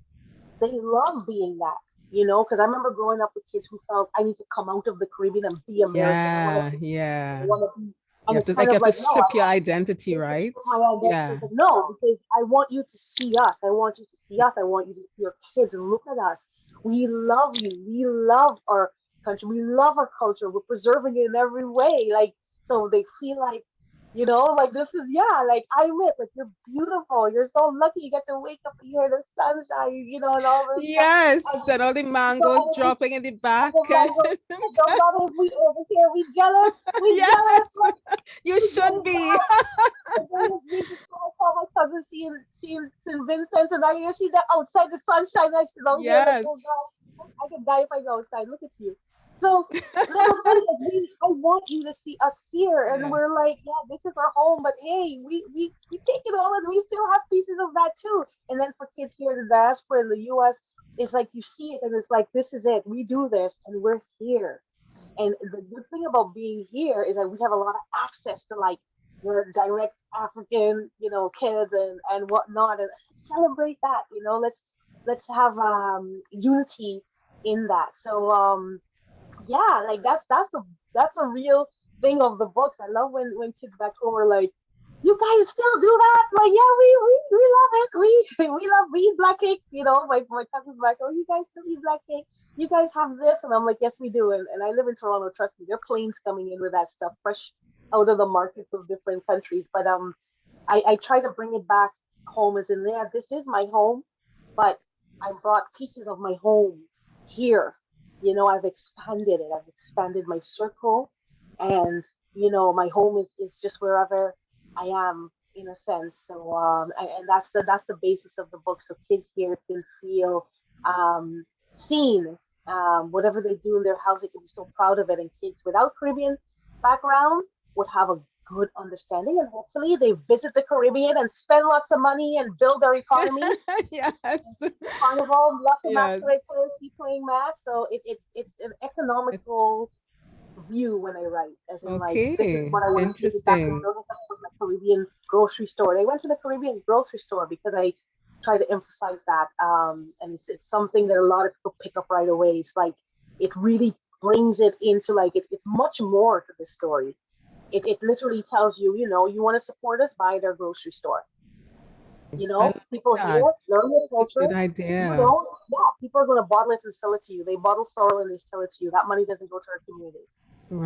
they love being that, you know, because I remember growing up with kids who felt I need to come out of the Caribbean and be American. Yeah, I yeah. want to be, You and have it's to kind like you of have to like, no, I strip your want identity, to right? put my identity. Yeah, It's like, no, because I want you to see us. I want you to see us. I want you to see your kids and look at us. We love you. We love our country. We love our culture. We're preserving it in every way. Like, so they feel like, you know, like this is, yeah, like I admit, like you're beautiful. You're so lucky you get to wake up and hear the sunshine, you know, and all this stuff. yes, And and all the so, mangoes dropping in the back. the mango, and don't know if we over here, we jealous. We Yes, jealous. Like, you we should jealous. be. And then we just I call my cousin, she in St. Vincent, and I hear she's outside the sunshine. I sit out here like, Yes. oh God, I could die if I go outside. Look at you. So little things like I want you to see us here, and Yeah. we're like, yeah, this is our home, but hey, we take it all, and we still have pieces of that too. And then for kids here in the diaspora in the U.S., it's like you see it, and it's like this is it. We do this, and we're here. And the good thing about being here is that we have a lot of access to like your direct African, you know, kids and whatnot, and celebrate that. You know, let's have unity in that. So yeah, like that's a real thing of the books. I love when kids back home are like, you guys still do that? Like, yeah, we love it. We eat black cake. You know, my cousin's like, oh, you guys still eat black cake? You guys have this? And I'm like, yes, we do. And I live in Toronto. Trust me, there are planes coming in with that stuff fresh out of the markets of different countries. But I try to bring it back home as in there. This is my home, but I brought pieces of my home here. You know, I've expanded it. I've expanded my circle, and you know, my home is just wherever I am in a sense. So and that's the basis of the book. So kids here can feel seen. Whatever they do in their house, they can be so proud of it. And kids without Caribbean background would have a good understanding, and hopefully they visit the Caribbean and spend lots of money and build their economy. Yes. Carnival, lots of Yes. masquerade players keep playing mass, so it's an economical view when I write, as in like this is Okay. what I want to give back. And Interesting. notice I put my Caribbean grocery store. They went to the Caribbean grocery store because I try to emphasize that, and it's something that a lot of people pick up right away. It's like it really brings it into like it's much more to the story. It literally tells you, you know, you want to support us, buy their grocery store. You I know, like people that. here learn your It's a good culture. You idea. don't, yeah, people are going to bottle it and sell it to you. They bottle sorrel and they sell it to you. That money doesn't go to our community.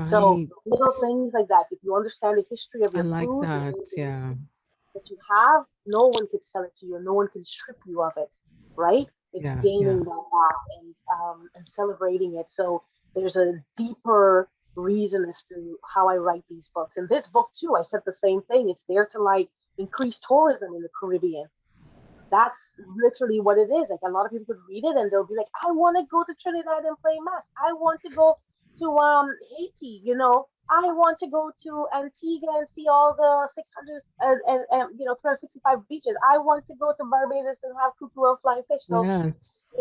So Right. little things like that. If you understand the history of I your like food that. Yeah. that you have, no one could sell it to you, and no one can strip you of it, right? It's Yeah. gaining Yeah. that back and celebrating it. So there's a deeper reason as to how I write these books. And this book too, I said the same thing. It's there to like increase tourism in the Caribbean. That's literally what it is. Like a lot of people could read it and they'll be like, I want to go to Trinidad and play mass. I want to go to Haiti, you know. I want to go to Antigua and see all the 600 and 365 beaches. I want to go to Barbados and have cuckoo and flying fish. So Yes.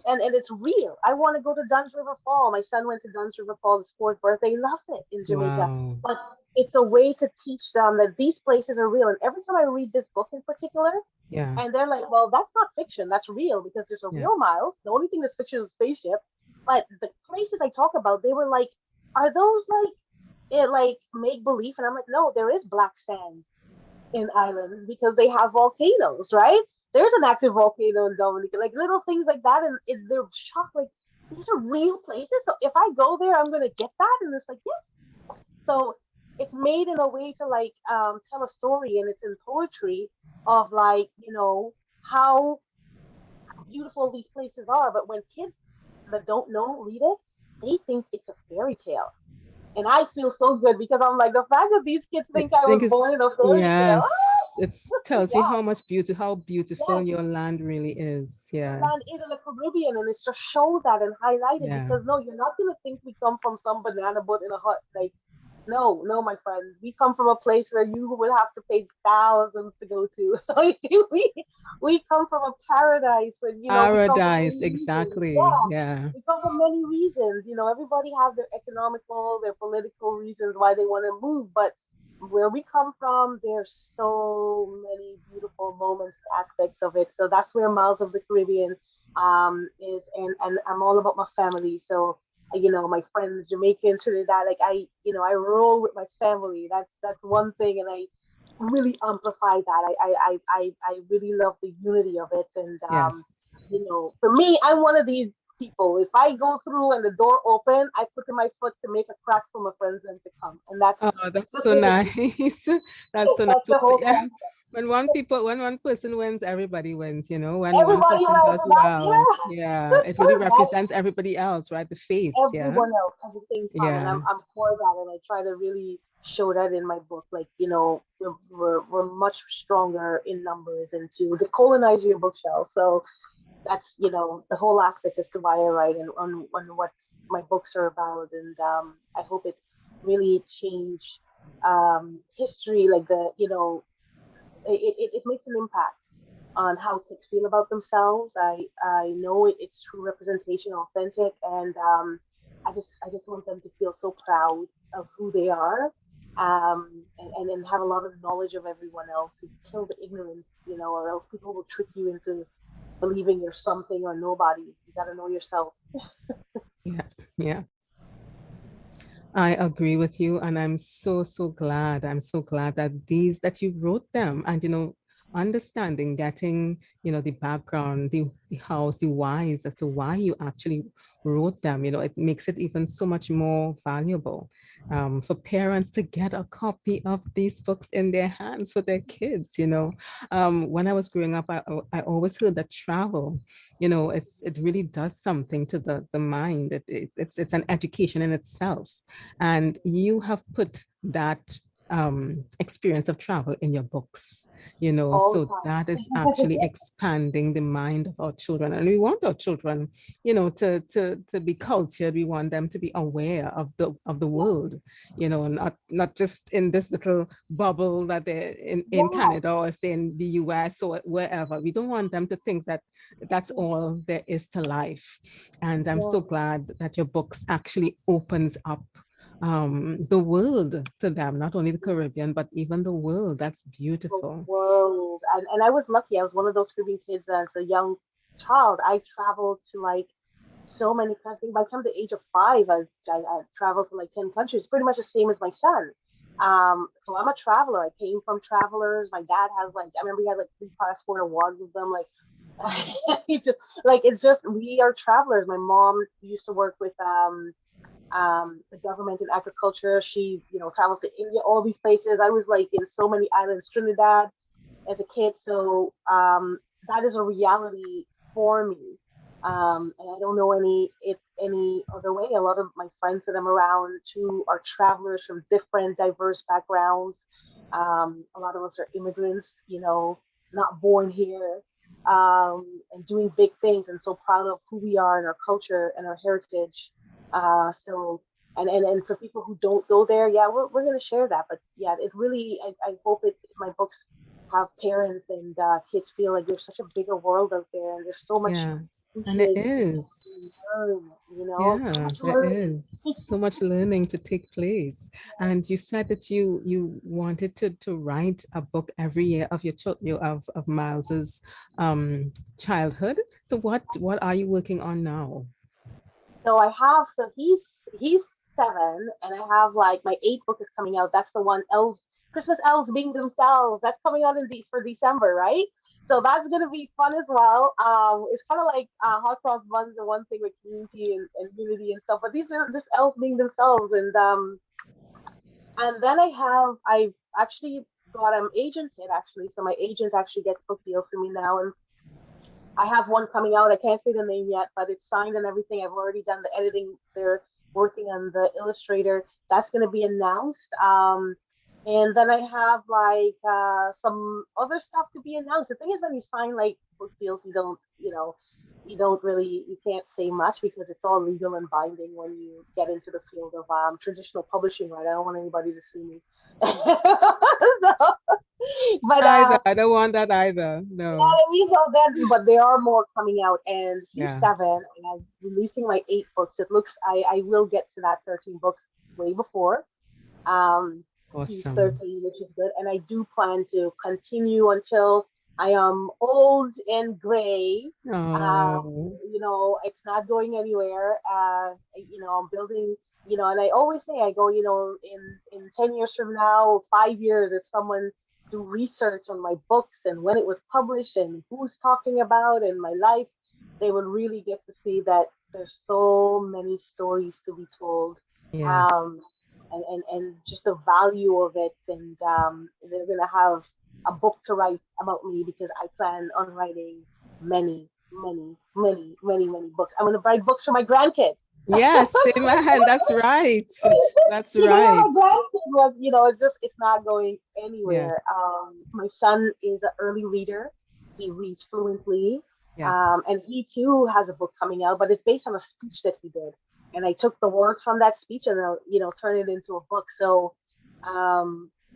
and it's real. I want to go to Dunn's River Fall. My son went to Dunn's River Fall his fourth birthday. He loved it in Jamaica. Wow. But it's a way to teach them that these places are real. And every time I read this book in particular, Yeah. and they're like, well, that's not fiction. That's real because there's a Yeah. real Miles. The only thing that's fiction is a spaceship. But the places I talk about, they were like, are those like make believe? And I'm like, no, there is black sand in islands because they have volcanoes, right? There's an active volcano in Dominica, like little things like that, and they're shocked, like these are real places. So if I go there, I'm gonna get that, and it's like yes. So it's made in a way to like tell a story, and it's in poetry of like how beautiful these places are. But when kids that don't know read it, they think it's a fairy tale. And I feel so good because I'm like, the fact that these kids I think I think was it's, born in a fairy tale. yes, it tells you Yeah, how much beauty, how beautiful yes, your land really is. the Yeah. land is in the Caribbean, and it's just show that and highlight it Yeah. because no, you're not gonna think we come from some banana boat in a hut. Like, no, no, my friend, we come from a place where you will have to pay thousands to go to. Like, we come from a paradise where we come from Paradise, many reasons. exactly. Yeah, Yeah. we come from many reasons. Everybody have their economical, their political reasons why they want to move, but where we come from, there's so many beautiful moments, aspects of it. So that's where Miles of the Caribbean is, and I'm all about my family. So my friends, Jamaican, Trinidad, like I roll with my family. That's one thing, and I really amplify that. I really love the unity of it, and Yes. for me, I'm one of these people. If I go through and the door open, I put in my foot to make a crack for my friends and to come, and that's Oh, that's the so thing. nice. That's so nice. That's the whole Yeah. concept. When one person wins, everybody wins, When one Everybody person right does for that, well, yeah. yeah, it really That's represents everybody else, right? The face, yeah. everyone else at the same time, and Yeah. I'm for that, and I try to really show that in my book. Like we're much stronger in numbers and to decolonize your bookshelf. So that's the whole aspect as to why I write and on what my books are about, and I hope it really change history, like it makes an impact on how kids feel about themselves. I know it's true representation, authentic, and I just want them to feel so proud of who they are, and have a lot of knowledge of everyone else to kill the ignorance, or else people will trick you into believing you're something or nobody. You got to know yourself. Yeah. Yeah. I agree with you, and I'm so, so glad. I'm so glad that you wrote them, and understanding, getting the background, the hows, the whys as to why you actually wrote them. It makes it even so much more valuable for parents to get a copy of these books in their hands for their kids. When I was growing up, I always heard that travel, it really does something to the mind. It's an education in itself. And you have put that experience of travel in your books, All so the that is actually expanding the mind of our children. And we want our children, to be cultured. We want them to be aware of the world, not just in this little bubble that they're in yeah, Canada, or if they're in the US or wherever. We don't want them to think that that's all there is to life. And I'm yeah. so glad that your books actually opens up the world to them, not only the Caribbean, but even the world. That's The beautiful. world. And I was lucky. I was one of those Caribbean kids as a young child. I traveled to like so many countries. By the time the age of 5, I traveled to like 10 countries, pretty much the same as my son. So I'm a traveler. I came from travelers. My dad has like, I remember he had like 3 passport awards with them. Like, it's just, we are travelers. My mom used to work with the government in agriculture. She, traveled to India, all these places. I was like in so many islands, Trinidad as a kid. So that is a reality for me. And I don't know any other way. A lot of my friends that I'm around too are travelers from different diverse backgrounds. A lot of us are immigrants, not born here, and doing big things, and so proud of who we are and our culture and our heritage. So and for people who don't go there, yeah, we're gonna share that. But yeah, it really I hope my books have parents and kids feel like there's such a bigger world out there, and there's so much Yeah. And it appreciate is. learn, so Yeah, much there learning. is so much learning to take place. And you said that you wanted to write a book every year of of Miles's childhood. So what are you working on now? So I have he's 7, and I have like my 8th book is coming out. That's the one elves Christmas elves being themselves. That's coming out for December, right? So that's gonna be fun as well. It's kind of like Hot Cross Buns, the one thing with community and unity and stuff. But these are just elves being themselves, and then I've actually got agented actually. So my agent actually gets book deals for me now, and I have one coming out. I can't say the name yet, but it's signed and everything. I've already done the editing. They're working on the illustrator. That's going to be announced. And then I have like some other stuff to be announced. The thing is, when you sign like book deals, you don't really, you can't say much because it's all legal and binding when you get into the field of traditional publishing, right? I don't want anybody to sue me. So, but Either. I don't want that either. No. these are that, but there are more coming out, and he's Yeah. 7, and I'm releasing my 8 books. It looks I will get to that 13 books way before. Um, he's Awesome. 13, which is good, and I do plan to continue until I am old and gray. Uh, Oh, it's not going anywhere. I'm building. And I always say, I go, in 10 years from now, 5 years, if someone do research on my books and when it was published and who's talking about in my life, they will really get to see that there's so many stories to be told. yes. Um, and just the value of it. And they're going to have a book to write about me because I plan on writing many, many, many, many, many books. I'm going to write books for my grandkids. Yes, amen. That's right. That's My right. grandkid was, it's not going Yes. anywhere. My son is an early reader. He reads fluently. Yes. And he too has a book coming out, but it's based on a speech that he did. And I took the words from that speech and, turn it into a book. So,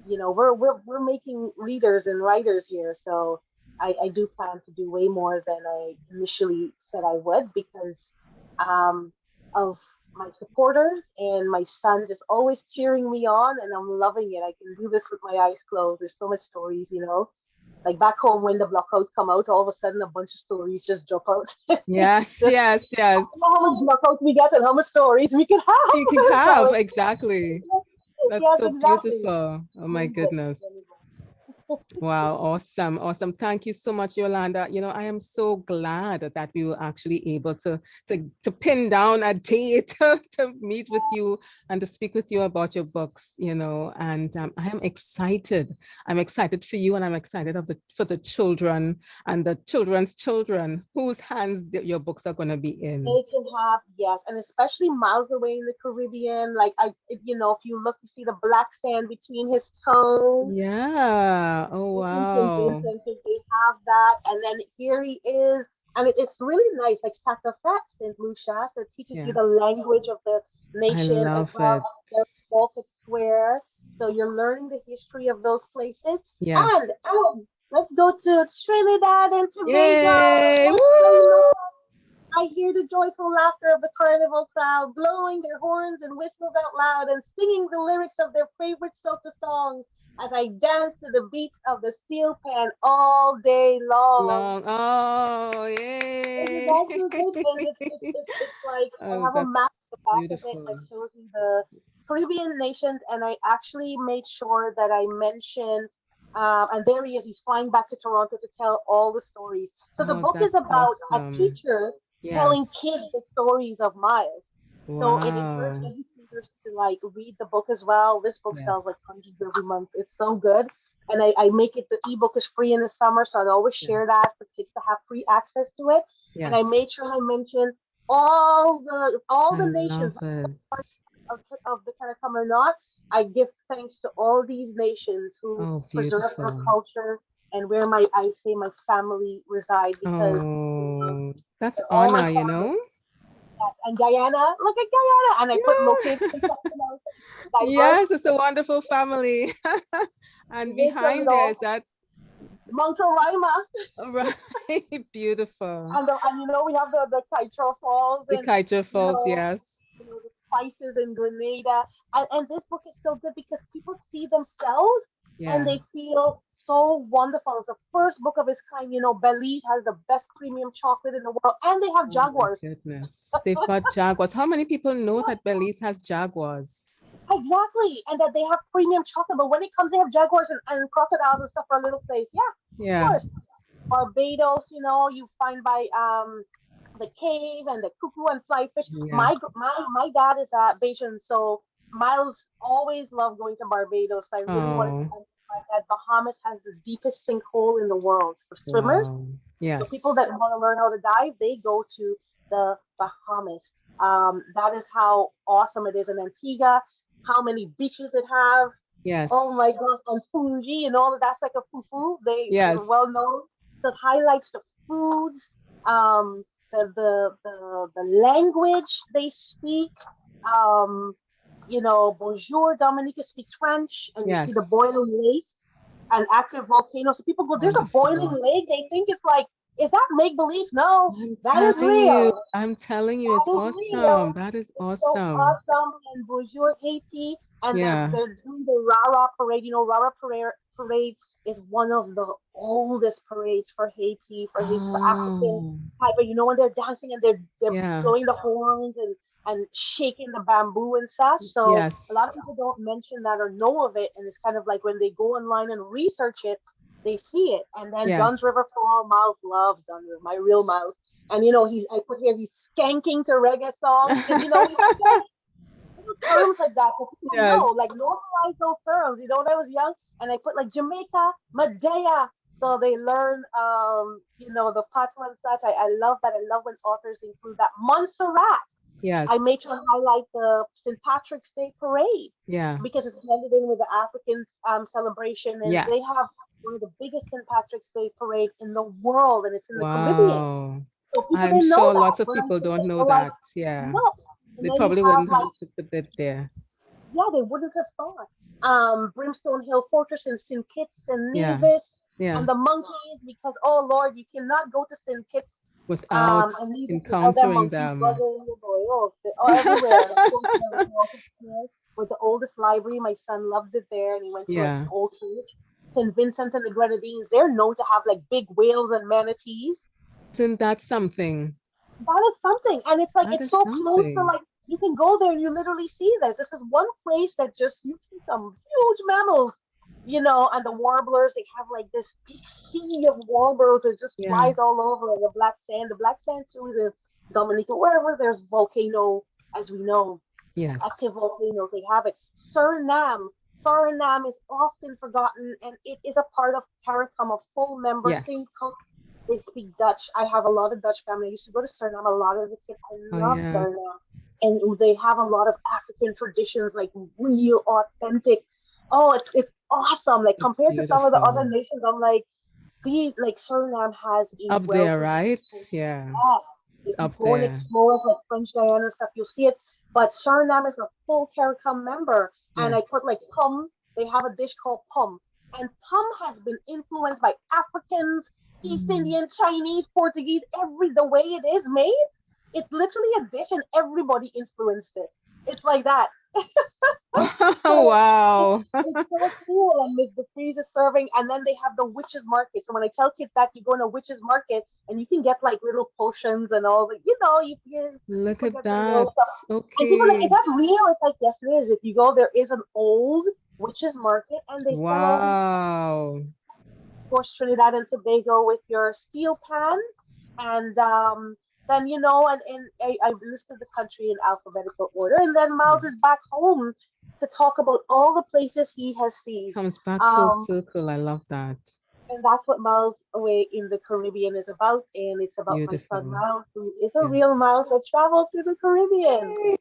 we're making readers and writers here. So I do plan to do way more than I initially said I would because, um, of my supporters and my son just always cheering me on, and I'm loving it. I can do this with my eyes closed. There's so much stories, like back home when the blockout come out, all of a sudden a bunch of stories just drop out. It's Yes. just Yes. Yes. how much blockout we get and how much stories we can have. You can So have exactly. That's yes, so exactly. beautiful. Oh my Really good, goodness. really Wow, awesome, awesome. Thank you so much, Yolanda. I am so glad that we were actually able to pin down a date to meet with you and to speak with you about your books, and I am excited. I'm excited for you and I'm excited for the children and the children's children whose hands your books are going to be in. They can have, yes, and especially miles away in the Caribbean. Like if you look, you see the black sand between his toes. Yeah. Oh, wow. Vincent, they have that, and then here he is, and it's really nice, like Sakafet, Saint Lucia, so it teaches you Yeah. the language of the I nation as love well it. as their Baltic Square. So you're learning the history of those places, Yes. and let's go to Trinidad and Tobago. Yay! What do you know? Woo! I hear the joyful laughter of the carnival crowd, blowing their horns and whistles out loud and singing the lyrics of their favorite soca songs as I dance to the beats of the steel pan all day long. Long. Oh, Isn't yay! that so good? And it's like I Oh, have a that's map at the back of it that beautiful. shows me the Caribbean nations, and I actually made sure that I mentioned. And there he is. He's flying back to Toronto to tell all the stories. So the Oh, book is that's about a awesome. teacher telling Yes. kids the stories of Miles. So it encouraged Wow. educators to like read the book as well. This book Yes. sells like hundreds every month. It's so good. and I make it, the ebook is free in the summer, so I always Yeah. share that for kids to have free access to it. And I Yes. made sure I mention all I the nations love it. of the Karakum or not. I give thanks to all these nations who Oh, preserve their beautiful. culture and where I say my family reside, because Oh, that's all my honor, you family. know? And Guyana, look at Guyana, and I put located Yeah. in South America. Diverse, Yes, it's a wonderful family. And with the, behind there is that Mount Roraima, right, beautiful. and we have the Kaitra Falls, The and Kaiser you Falls, know yes. the spices in Grenada. And this book is so good because people see themselves and Yeah. they feel so wonderful. It's the first book of its kind. Belize has the best premium chocolate in the world, and they have Oh my jaguars. goodness. They've got jaguars. How many people know that Belize has jaguars? Exactly, and that they have premium chocolate. But when it comes, they have jaguars and crocodiles and stuff for a little place. Yeah, of Yeah. course. Barbados, you find by the cave and the cuckoo and flyfish. Yes. My dad is Bajan, so Miles always loved going to Barbados. I really wanted to Oh, go to that. Bahamas has the deepest sinkhole in the world for swimmers. wow. So people Yes. that want to learn how to dive, they go to the Bahamas. That is how awesome it is in Antigua. How many beaches it have. Yes. Oh my God, and Punji and all of that's like a fufu. They're Yes. well known. That highlights the foods, um, the language they speak. Um, Bonjour, Dominica speaks French, and you see Yes. the boiling lake and active volcanoes. So people go, "There's a boiling Wonderful. lake." They think it's like, is that make believe? No, I'm that is telling you, real. I'm telling you, That it's is awesome. real. That is It's so awesome. awesome. And Bonjour Haiti, and Yeah. they're doing the Rara parade. Rara parade is one of the oldest parades for Haiti, for African Oh, type of, when they're dancing and they're yeah. blowing the horns and shaking the bamboo and such. So Yes. a lot of people don't mention that or know of it, and it's kind of like when they go online and research it, they see it. And then Yes. Dunn's River Fall, Miles loves Dunn's River, my real Miles. And I put here he's skanking to reggae songs because we have little terms like that for people to Yes. know, like normalize those terms. When I was young, and I put like Jamaica, Medea, so they learn, the patois and such. I love that. I love when authors include that. Montserrat, Yes. I made sure to highlight the St. Patrick's Day parade Yeah. because it's blended in with the African celebration, and they have Yes. one of the biggest St. Patrick's Day parade in the world, and it's in the Caribbean. Wow. So people I'm didn't know sure that. lots of But I'm people saying don't that know they're like, that. Yeah. no. And They then you probably have wouldn't have like, put it there. yeah, they wouldn't have thought. Brimstone Hill Fortress in St. Kitts and Yeah. Nevis, Yeah. and the monkeys, because oh Lord, you cannot go to St. Kitts Without and Nevis without that encountering monkeys them. buzzing your boy. Oh, they're everywhere. And of course, we also share with the oldest library. My son loved it there, and he went to an Yeah. old church. St. Vincent and the Grenadines, they're known to have like big whales and manatees. Isn't that something? That is something. And it's like That it's is so close to, something. like, you can go there and you literally see this. This is one place that just you see some huge mammals, and the warblers, they have like this big sea of warblers that just Yeah. flies all over, and the black sand. The black sand too is in Dominica, wherever there's volcano, as we know, Yes. active volcanoes, they have it. Suriname is often forgotten, and it is a part of CARICOM, a full member. Yes. Same culture. They speak Dutch. I have a lot of Dutch family. I used to go to Suriname a lot as a kid. I Oh, love yeah. Suriname. And they have a lot of African traditions, like real authentic. Oh, it's awesome. Like It's compared to some of the other beautiful. nations, I'm like Suriname has a Up there, well-preserved right? culture. Yeah. Yeah. It's If you up go and there. explore like French Guiana and stuff, you'll see it. But Suriname is a full CARICOM member. And I Yes. put like pum. They have a dish called pum. And pum has been influenced by Africans, East Mm. Indian, Chinese, Portuguese, the way it is made. It's literally a dish and everybody influenced it. It's like that. So it's, Wow. it's so cool, and with the freezer serving, and then they have the witches market. So when I tell kids that you go in a witches market and you can get like little potions and all the, Look people at get their little that. stuff. And people are like, is Okay. that real? It's like, yes, it is. If you go, there is an old witches market, and they sell all these, Wow. of course, Trinidad and Tobago with your steel pans, and then and I listed the country in alphabetical order, and then Miles Yeah. is back home to talk about all the places he has seen. Comes back full Um, circle. I love that. and that's what Miles Away in the Caribbean is about. And it's about my son Beautiful. Miles, who is a Yeah. real Miles that traveled through the Caribbean. Yay.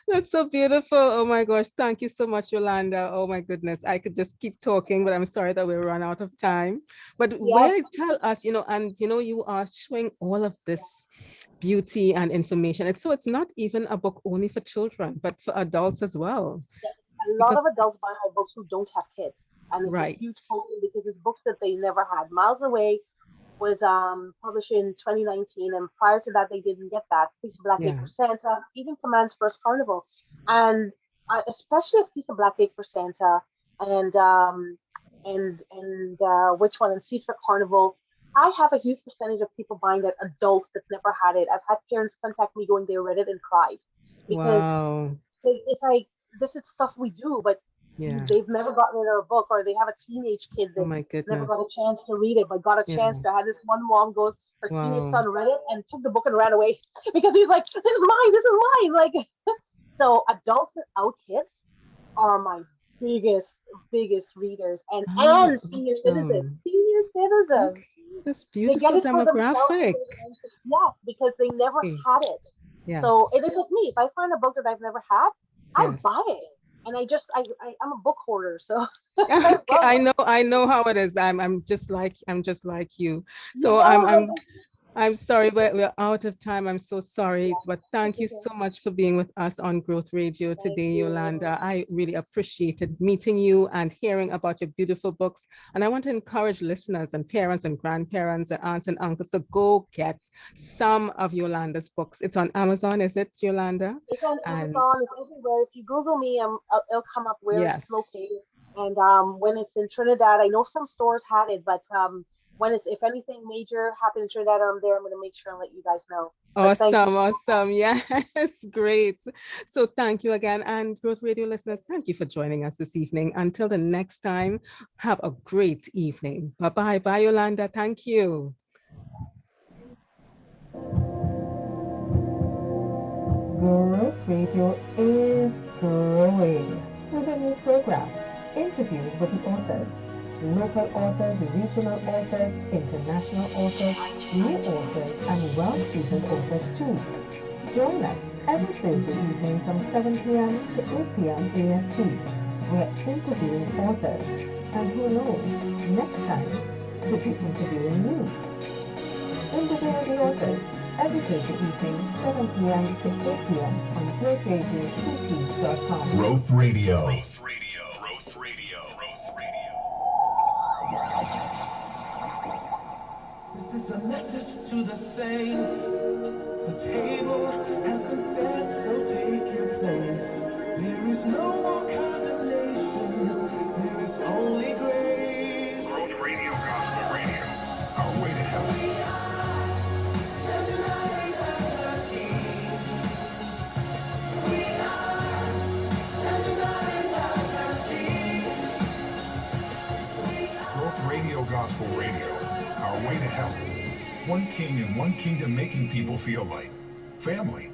That's so beautiful. Oh my gosh. Thank you so much, Yolanda. Oh my goodness. I could just keep talking, but I'm sorry that we run out of time. But Yes, where tell us, and you are showing all of this beauty and information. It's not even a book only for children, but for adults as well. a lot Because of adults buy my books who don't have kids. And it's a right. huge problem because it's books that they never had. Miles Away was published in 2019, and prior to that, they didn't get that. Piece of Black Ink Yeah. for Santa, even Command's First Carnival, and especially a Piece of Black Ink for Santa, and which one? And Seas for Carnival. I have a huge percentage of people buying that, adults that never had it. I've had parents contact me going, they read it and cried because Wow. it's like this is stuff we do, but Yeah. they've never gotten it in a book, or they have a teenage kid Oh that my never got a goodness. chance to read it, but got a Yeah. chance to. Have this one mom goes, her teenage Wow. son read it and took the book and ran away because he's like, "This is mine, this is mine." Like, so adults without kids are my biggest readers, Ah, and senior citizens, awesome. senior citizens. Okay. That's They get beautiful it for themselves demographic. yes, because they never Okay. had it. Yes. So it is with me. If I find a book that I've never had, I Yes. buy it. And I'm a book hoarder, so I Okay, love it. I know how it is. I'm just like you. You So know, like I'm sorry, we're out of time. I'm so sorry, yeah, but thank you so much for being with us on Growth Radio thank today, you. Yolanda. I really appreciated meeting you and hearing about your beautiful books. And I want to encourage listeners and parents and grandparents and aunts and uncles to go get some of Yolanda's books. It's on Amazon, is it, Yolanda? It's on And Amazon. It's everywhere. If you Google me, it'll come up where it's yes. located. And when it's in Trinidad, I know some stores had it, but when it's if anything major happens in Trinidad, or I'm there, I'm gonna make sure and let you guys know. But thank you Awesome, so much. awesome. Yes, great. So thank you again. And Growth Radio listeners, thank you for joining us this evening. Until the next time, have a great evening. Bye-bye. Bye, Yolanda. Thank you. Growth Radio is growing with a new program, interviews with the authors, local authors, regional authors, international authors, new authors, and well-seasoned authors too. Join us every Thursday evening from 7 p.m. to 8 p.m. AST. We're interviewing authors, and who knows, next time could be interviewing you. Interview with the authors every Thursday evening, 7 p.m. to 8 p.m. on growthradiott.com. Growth Radio. Growth Radio. Growth Radio. Growth Radio. This is a message to the saints. The table has been set, so take your place. There is no more condemnation. There is only grace. Growth Radio. Gospel Radio. Our way to heaven. Growth Radio. Gospel Radio. Our way to heaven. One king and one kingdom, making people feel like family.